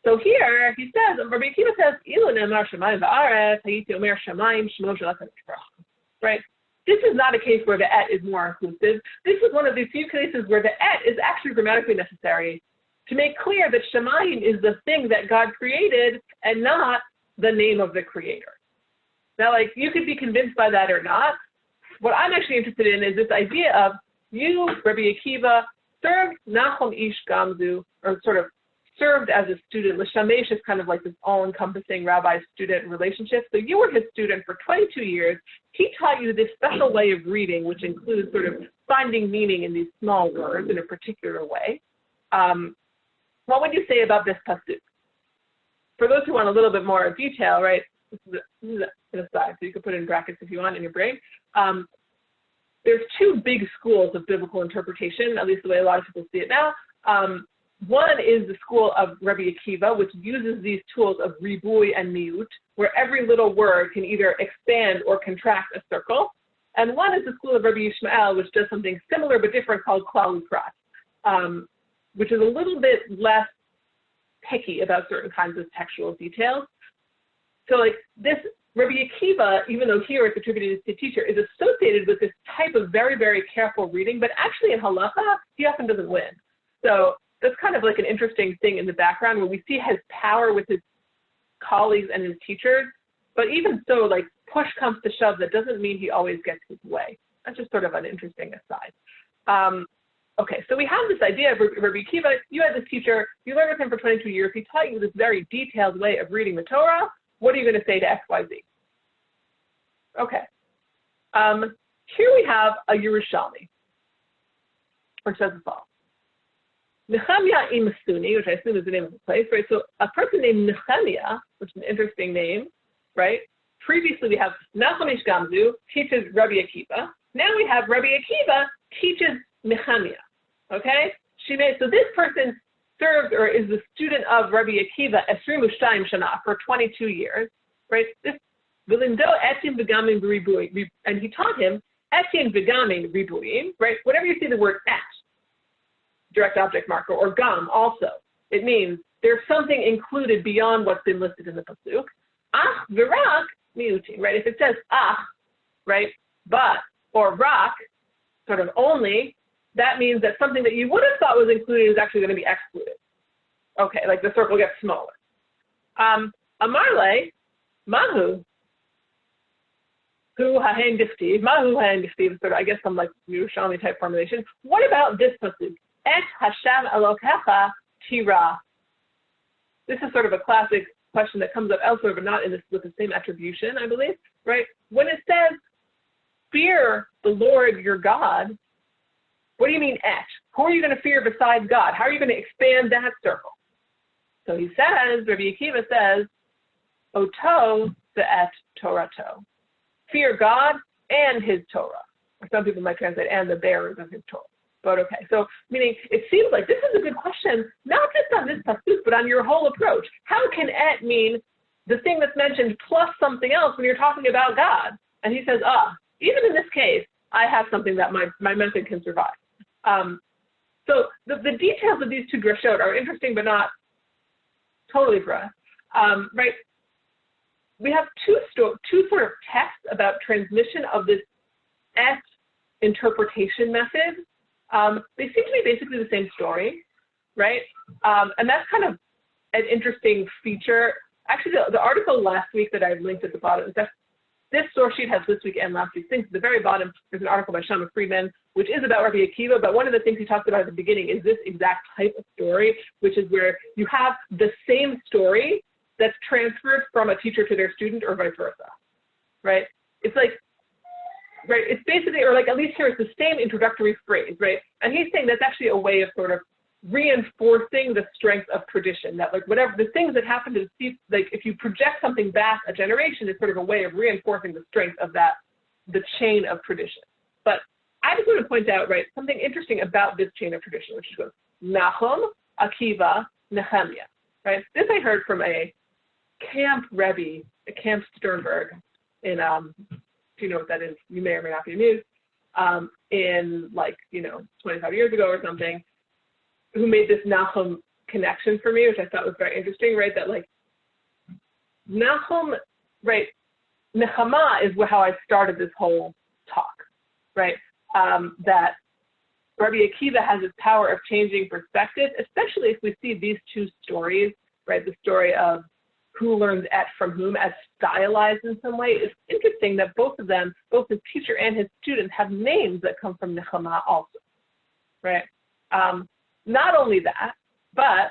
So here he says, Rabbi Akiva says, Ilu ne'emar shamayim ve'aretz, hayiti omer shamayim shmo shel HaKadosh Baruch Hu, right? This is not a case where the et is more inclusive. This is one of the few cases where the et is actually grammatically necessary to make clear that Shemayim is the thing that God created and not the name of the creator. Now, like, you could be convinced by that or not. What I'm actually interested in is this idea of you, Rabbi Akiva, served Nachum Ish Gamzu, or sort of served as a student. L'shamesh is kind of like this all-encompassing rabbi-student relationship. So you were his student for 22 years. He taught you this special way of reading, which includes sort of finding meaning in these small words in a particular way. What would you say about this pasuk? For those who want a little bit more detail, right, this is an aside, so you can put it in brackets if you want in your brain. There's two big schools of biblical interpretation, at least the way a lot of people see it now. One is the school of Rabbi Akiva, which uses these tools of ribui and miut, where every little word can either expand or contract a circle. And one is the school of Rabbi Yishmael, which does something similar but different called klal uprat, which is a little bit less picky about certain kinds of textual details. So like this, Rabbi Akiva, even though here it's attributed to teacher, is associated with this type of very, very careful reading, but actually in halacha, he often doesn't win. So that's kind of like an interesting thing in the background where we see his power with his colleagues and his teachers, but even so, like push comes to shove, that doesn't mean he always gets his way. That's just sort of an interesting aside. Okay, so we have this idea of Rabbi Akiva. You had this teacher, you learned with him for 22 years. He taught you this very detailed way of reading the Torah. What are you going to say to X, Y, Z? Okay. Here we have a Yerushalmi, which says as follows. Nehemiah Imasuni, which I assume is the name of the place, right? So a person named Nehemiah, which is an interesting name, right? Previously we have Nachum Ish Gamzu teaches Rabbi Akiva. Now we have Rabbi Akiva teaches Nehemiah, okay? So this person served or is the student of Rabbi Akiva Esrim U'Shtayim Shana for 22 years, right? This V'lindo etim v'gamin v'ribuim, and he taught him etim v'gamin v'ribuim, right? Whenever you see the word et, direct object marker, or gam also, it means there's something included beyond what's been listed in the pasuk. Ach v'rak miutim, right? If it says ach, right, but, or rak, sort of only, that means that something that you would have thought was included is actually going to be excluded. Okay, like the circle gets smaller. Amarle, mahu, hu hahen diftiv, mahu hahen diftiv, sort of, I guess, some like Yerushalmi type formulation. What about this pasuk? Et Hashem Elokecha tira. This is sort of a classic question that comes up elsewhere, but not in this with the same attribution, I believe, right? When it says, fear the Lord your God, what do you mean et? Who are you going to fear besides God? How are you going to expand that circle? So he says, Rabbi Akiva says, Oto ve'et Torato. Fear God and his Torah. Or some people might translate, and the bearers of his Torah. But okay, so meaning it seems like this is a good question, not just on this pasuk, but on your whole approach. How can et mean the thing that's mentioned plus something else when you're talking about God? And he says, even in this case, I have something that my method can survive. So the details of these two drashot are interesting, but not totally for us, right? We have two sort of texts about transmission of this et interpretation method. They seem to be basically the same story, right? And that's kind of an interesting feature. Actually, the article last week that I linked at the bottom, this source sheet has this week and last week's things. At the very bottom, there's an article by Shama Friedman, which is about Rabbi Akiva, but one of the things he talks about at the beginning is this exact type of story, which is where you have the same story that's transferred from a teacher to their student or vice versa, right? It's like, right, it's basically, or like at least here it's the same introductory phrase, right? And he's saying that's actually a way of sort of reinforcing the strength of tradition, that like whatever, the things that happen to the, like if you project something back a generation, it's sort of a way of reinforcing the strength of that, the chain of tradition. But I just want to point out, right, something interesting about this chain of tradition, which goes Nachum, Akiva, Nehemiah, right? This I heard from a camp Rebbe, a Camp Sternberg in, if you know what that is, you may or may not be amused, in like, 25 years ago or something, who made this Nachum connection for me, which I thought was very interesting, right? That like Nachum, right? Nehemiah is how I started this whole talk, right? That Rabbi Akiva has this power of changing perspective, especially if we see these two stories, right? The story of who learns et from whom as stylized in some way. It's interesting that both of them, both his teacher and his students, have names that come from Nehemiah also, right? Not only that, but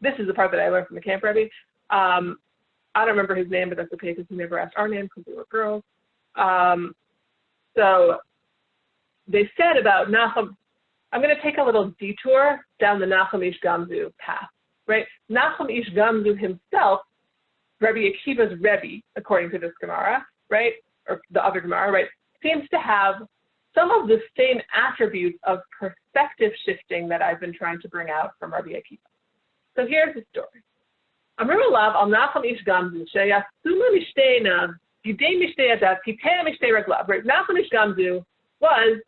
this is the part that I learned from the camp Rebbe. I don't remember his name, but that's okay because he never asked our name because we were girls. So they said about Nachum, I'm going to take a little detour down the Nachum Ish Gamzu path, right? Nachum Ish Gamzu himself, Rabbi Akiva's Rebbe, according to this Gemara, right, or the other Gemara, right, seems to have some of the same attributes of perspective shifting that I've been trying to bring out from Rabbi Akiva. So here's the story. Amr Lav al Nachum Ish Gamzu sheyasuma mishteinav yidei mishteiadav kitea mishtei raglav. Right, Nachum Ish Gamzu was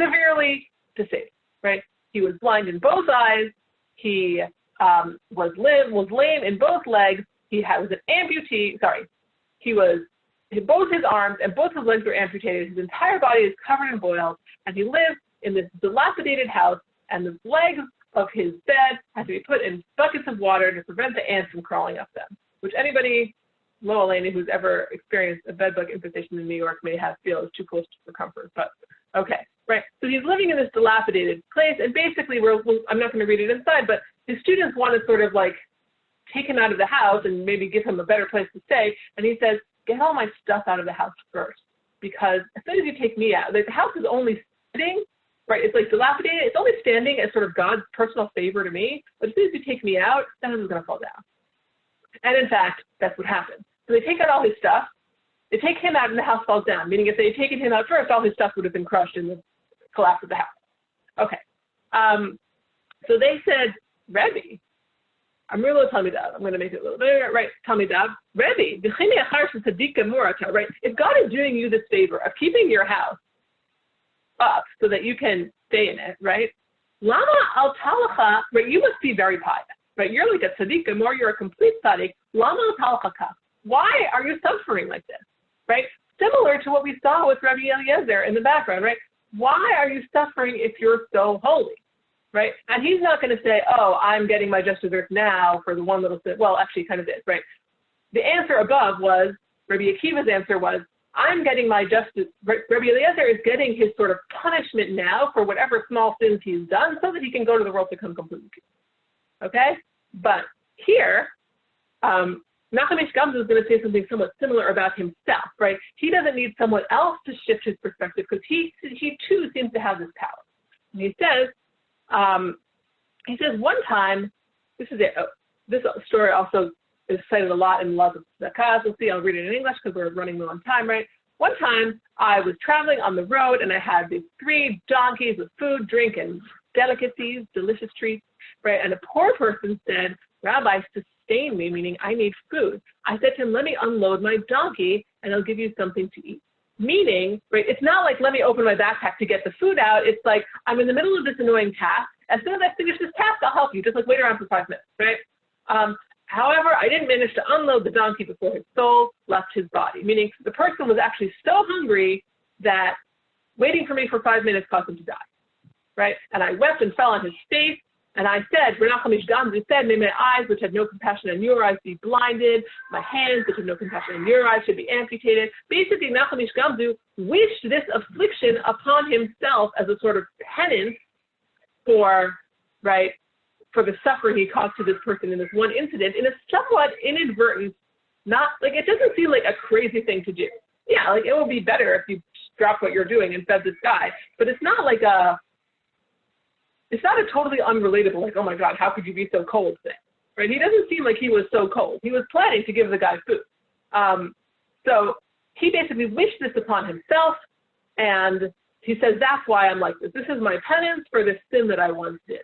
severely disabled. Right, he was blind in both eyes. He was lame in both legs. He was an amputee. Sorry, both his arms and both his legs were amputated. His entire body is covered in boils, and he lived in this dilapidated house, and the legs of his bed had to be put in buckets of water to prevent the ants from crawling up them, which anybody, Lo Eleni, who's ever experienced a bedbug infestation in New York may feel is too close for comfort. But Okay, right. So he's living in this dilapidated place, and basically, I'm not going to read it inside, but his students want to sort of like take him out of the house and maybe give him a better place to stay. And he says, get all my stuff out of the house first, because as soon as you take me out, like the house is only sitting, right? It's like dilapidated. It's only standing as sort of God's personal favor to me. But as soon as you take me out, the house is going to fall down. And in fact, that's what happened. So they take out all his stuff. They take him out and the house falls down, meaning if they had taken him out first, all his stuff would have been crushed in the collapse of the house. Okay. So they said, Rebbe, I'm really Talmidab. I'm going to make it a little bit, right? Talmidab, Rebbe, right? If God is doing you this favor of keeping your house up so that you can stay in it, right? Lama al talacha, right? You must be very pious, right? You're like a tzaddik gamor, you're a complete tzaddik. Lama al talacha. Why are you suffering like this, right? Similar to what we saw with Rabbi Eliezer in the background, right? Why are you suffering if you're so holy? Right? And he's not going to say, oh, I'm getting my just desserts now for the one little sin. Well, actually, he kind of did, right? The answer above was, Rabbi Akiva's answer was, I'm getting my justice. Rabbi Eliezer is getting his sort of punishment now for whatever small sins he's done so that he can go to the world to become completely pure. Okay? But here, Nachum Ish Gamzu is going to say something somewhat similar about himself, right? He doesn't need someone else to shift his perspective because he too seems to have this power. And he says one time, this story also is cited a lot in Laws of Zakah. We'll see, I'll read it in English because we're running low on time, right? One time I was traveling on the road and I had these 3 donkeys with food, drink, and delicacies, delicious treats, right? And a poor person said, Rabbi, sustain me, meaning I need food. I said to him, let me unload my donkey and I'll give you something to eat. Meaning, right, it's not like, let me open my backpack to get the food out. It's like, I'm in the middle of this annoying task. As soon as I finish this task, I'll help you. Just like wait around for 5 minutes, right? However, I didn't manage to unload the donkey before his soul left his body. Meaning the person was actually so hungry that waiting for me for 5 minutes caused him to die, right? And I wept and fell on his face. And I said, Nachum Ish Gamzu said, may my eyes, which have no compassion on your eyes, be blinded. My hands, which have no compassion on your eyes, should be amputated. Basically, Nachum Ish Gamzu wished this affliction upon himself as a sort of penance for, right, for the suffering he caused to this person in this one incident in a somewhat inadvertent, not, like, it doesn't seem like a crazy thing to do. Yeah, like, it would be better if you dropped what you're doing and fed this guy, but it's not like it's not a totally unrelatable, like, oh my God, how could you be so cold thing, right? He doesn't seem like he was so cold. He was planning to give the guy food. So he basically wished this upon himself, and he says, that's why I'm like this. This is my penance for this sin that I once did.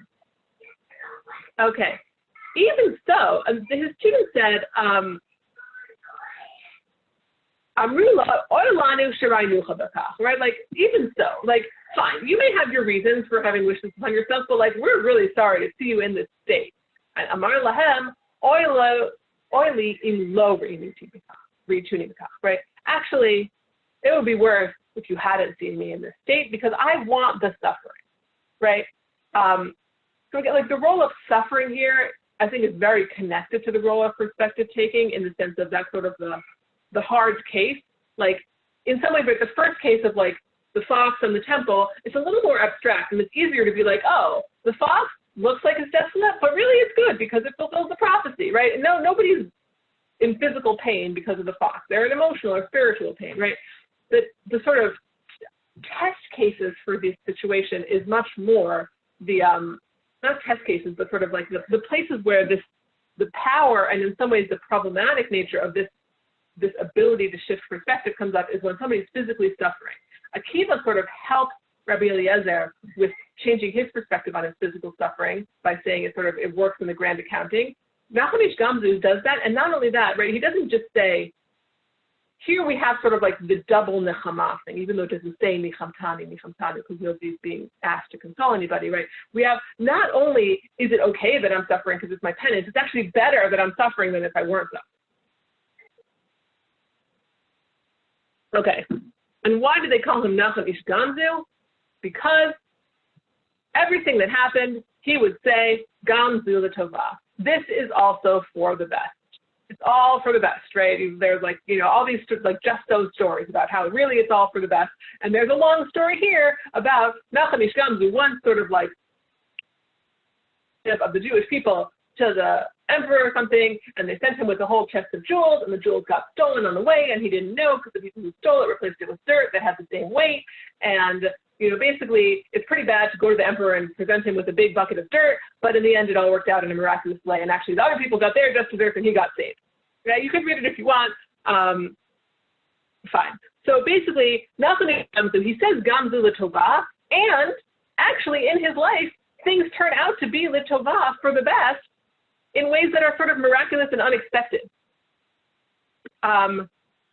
Okay. Even so, his student said, right? Like, even so, like, fine, you may have your reasons for having wishes upon yourself, but like, we're really sorry to see you in this state. And Amar Lahem, oily in low retuning, right? Actually, it would be worse if you hadn't seen me in this state because I want the suffering, right? So again, like the role of suffering here, I think is very connected to the role of perspective taking in the sense of that sort of the hard case. Like in some ways, like the first case of like the fox and the temple, it's a little more abstract and it's easier to be like, oh, the fox looks like it's desolate, but really it's good because it fulfills the prophecy, right? And nobody's in physical pain because of the fox. They're in emotional or spiritual pain, right? The sort of test cases for this situation is much more the, not test cases, but sort of like the places where the power and in some ways the problematic nature of this ability to shift perspective comes up is when somebody's physically suffering. Akiva sort of helped Rabbi Eliezer with changing his perspective on his physical suffering by saying it works in the grand accounting. Nachum Ish Gamzu does that, and not only that, right? He doesn't just say, here we have sort of like the double nechama thing, even though it doesn't say nichamtani, because nobody's being asked to console anybody, right? We have not only is it okay that I'm suffering because it's my penance, it's actually better that I'm suffering than if I weren't suffering. Okay, and why do they call him Nachum Ish Gamzu? Because everything that happened, he would say, Gamzu l'tova. This is also for the best. it's all for the best, right? There's like, all these like just those stories about how really it's all for the best. And there's a long story here about Nachum Ish Gamzu, one sort of like of the Jewish people to the emperor or something, and they sent him with a whole chest of jewels, and the jewels got stolen on the way, and he didn't know because the people who stole it replaced it with dirt that had the same weight. And basically, it's pretty bad to go to the emperor and present him with a big bucket of dirt, but in the end, it all worked out in a miraculous way, and actually the other people got their just desserts, and he got saved. Right? You can read it if you want. Fine. So basically, Nachum Gamzu, he says Gamzu l'tovah, and actually in his life, things turn out to be l'tovah for the best in ways that are sort of miraculous and unexpected.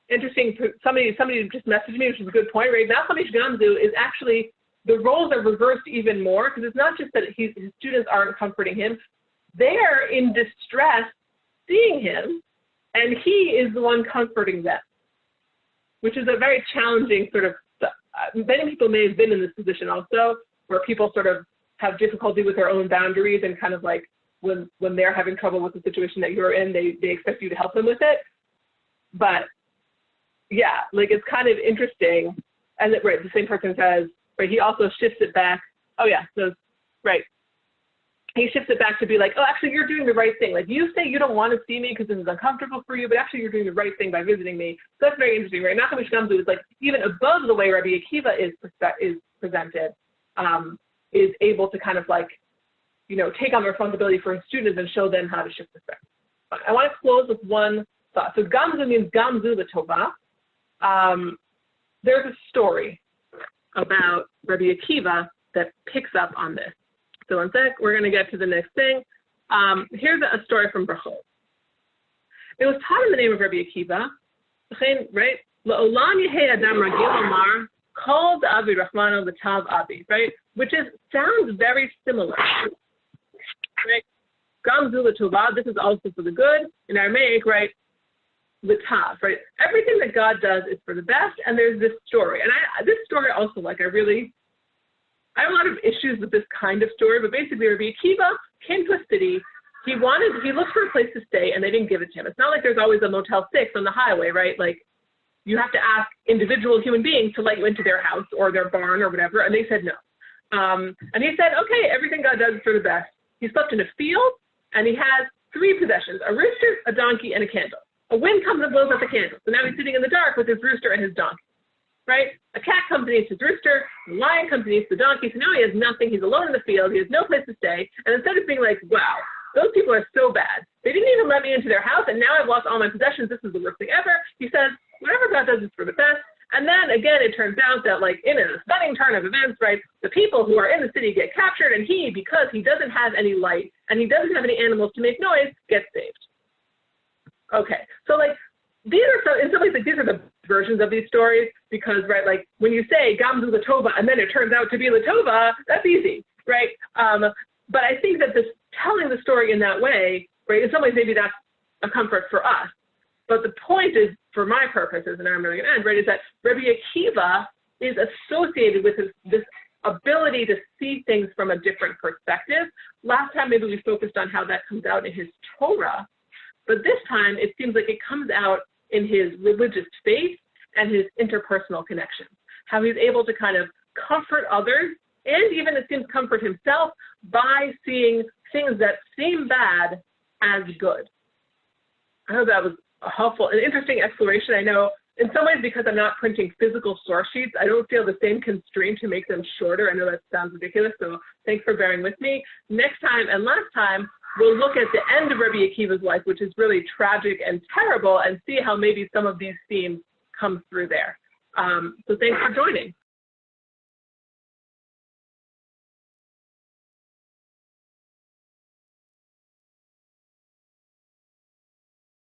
Interesting, somebody just messaged me, which is a good point, right? Nachum Ish Gamzu is actually, the roles are reversed even more, because it's not just that his students aren't comforting him, they're in distress seeing him, and he is the one comforting them, which is a very challenging sort of, many people may have been in this position also, where people sort of have difficulty with their own boundaries, and kind of like when they're having trouble with the situation that you're in, they expect you to help them with it. But yeah, like it's kind of interesting. And right, the same person says, right, he also shifts it back. Oh yeah, so right. He shifts it back to be like, oh, actually you're doing the right thing. Like you say you don't want to see me because this is uncomfortable for you, but actually you're doing the right thing by visiting me. So that's very interesting, right? Nachum Ish Gamzu is like even above the way Rabbi Akiva is presented, is able to kind of like, take on the responsibility for his students and show them how to shift perspective. But I want to close with one thought. So Gamzu means Gamzu l'tovah. There's a story about Rabbi Akiva that picks up on this. So in sec, we're going to get to the next thing. Here's a story from Brachot. It was taught in the name of Rabbi Akiva, right? La'olam yehei adam ragil omar kol da'avi rachmano l'tav abi, right? Which sounds very similar. Right? Gamzu l'tovah, this is also for the good. In Aramaic, right? L'tav, right? Everything that God does is for the best, and there's this story. And this story also, like, I have a lot of issues with this kind of story, but basically Rabbi Akiva came to a city. He looked for a place to stay, and they didn't give it to him. It's not like there's always a Motel 6 on the highway, right? Like, you have to ask individual human beings to let you into their house or their barn or whatever, and they said no. And he said, okay, everything God does is for the best. He slept in a field, and he has 3 possessions, a rooster, a donkey, and a candle. A wind comes and blows out the candle, so now he's sitting in the dark with his rooster and his donkey. Right? A cat comes and eats his rooster, a lion comes and eats the donkey, so now he has nothing, he's alone in the field, he has no place to stay, and instead of being like, wow, those people are so bad, they didn't even let me into their house, and now I've lost all my possessions, this is the worst thing ever, he says, whatever God does is for the best, and then again, it turns out that like in a stunning turn of events, right, the people who are in the city get captured, and he, because he doesn't have any light, and he doesn't have any animals to make noise, gets saved. Okay, so like, these are in some ways, like these are the versions of these stories because, right, like when you say Gamzu l'tovah and then it turns out to be l'tovah, that's easy, right? But I think that telling the story in that way, right, in some ways maybe that's a comfort for us. But the point is, for my purposes, and I'm really going to end, right, is that Rabbi Akiva is associated with this ability to see things from a different perspective. Last time maybe we focused on how that comes out in his Torah, but this time it seems like it comes out in his religious faith and his interpersonal connections, how he's able to kind of comfort others and even, it seems, comfort himself by seeing things that seem bad as good. I hope that was a helpful and interesting exploration. I know in some ways, because I'm not printing physical source sheets, I don't feel the same constraint to make them shorter. I know that sounds ridiculous, so thanks for bearing with me. Next time and last time, we'll look at the end of Rabbi Akiva's life, which is really tragic and terrible, and see how maybe some of these themes come through there. So thanks for joining.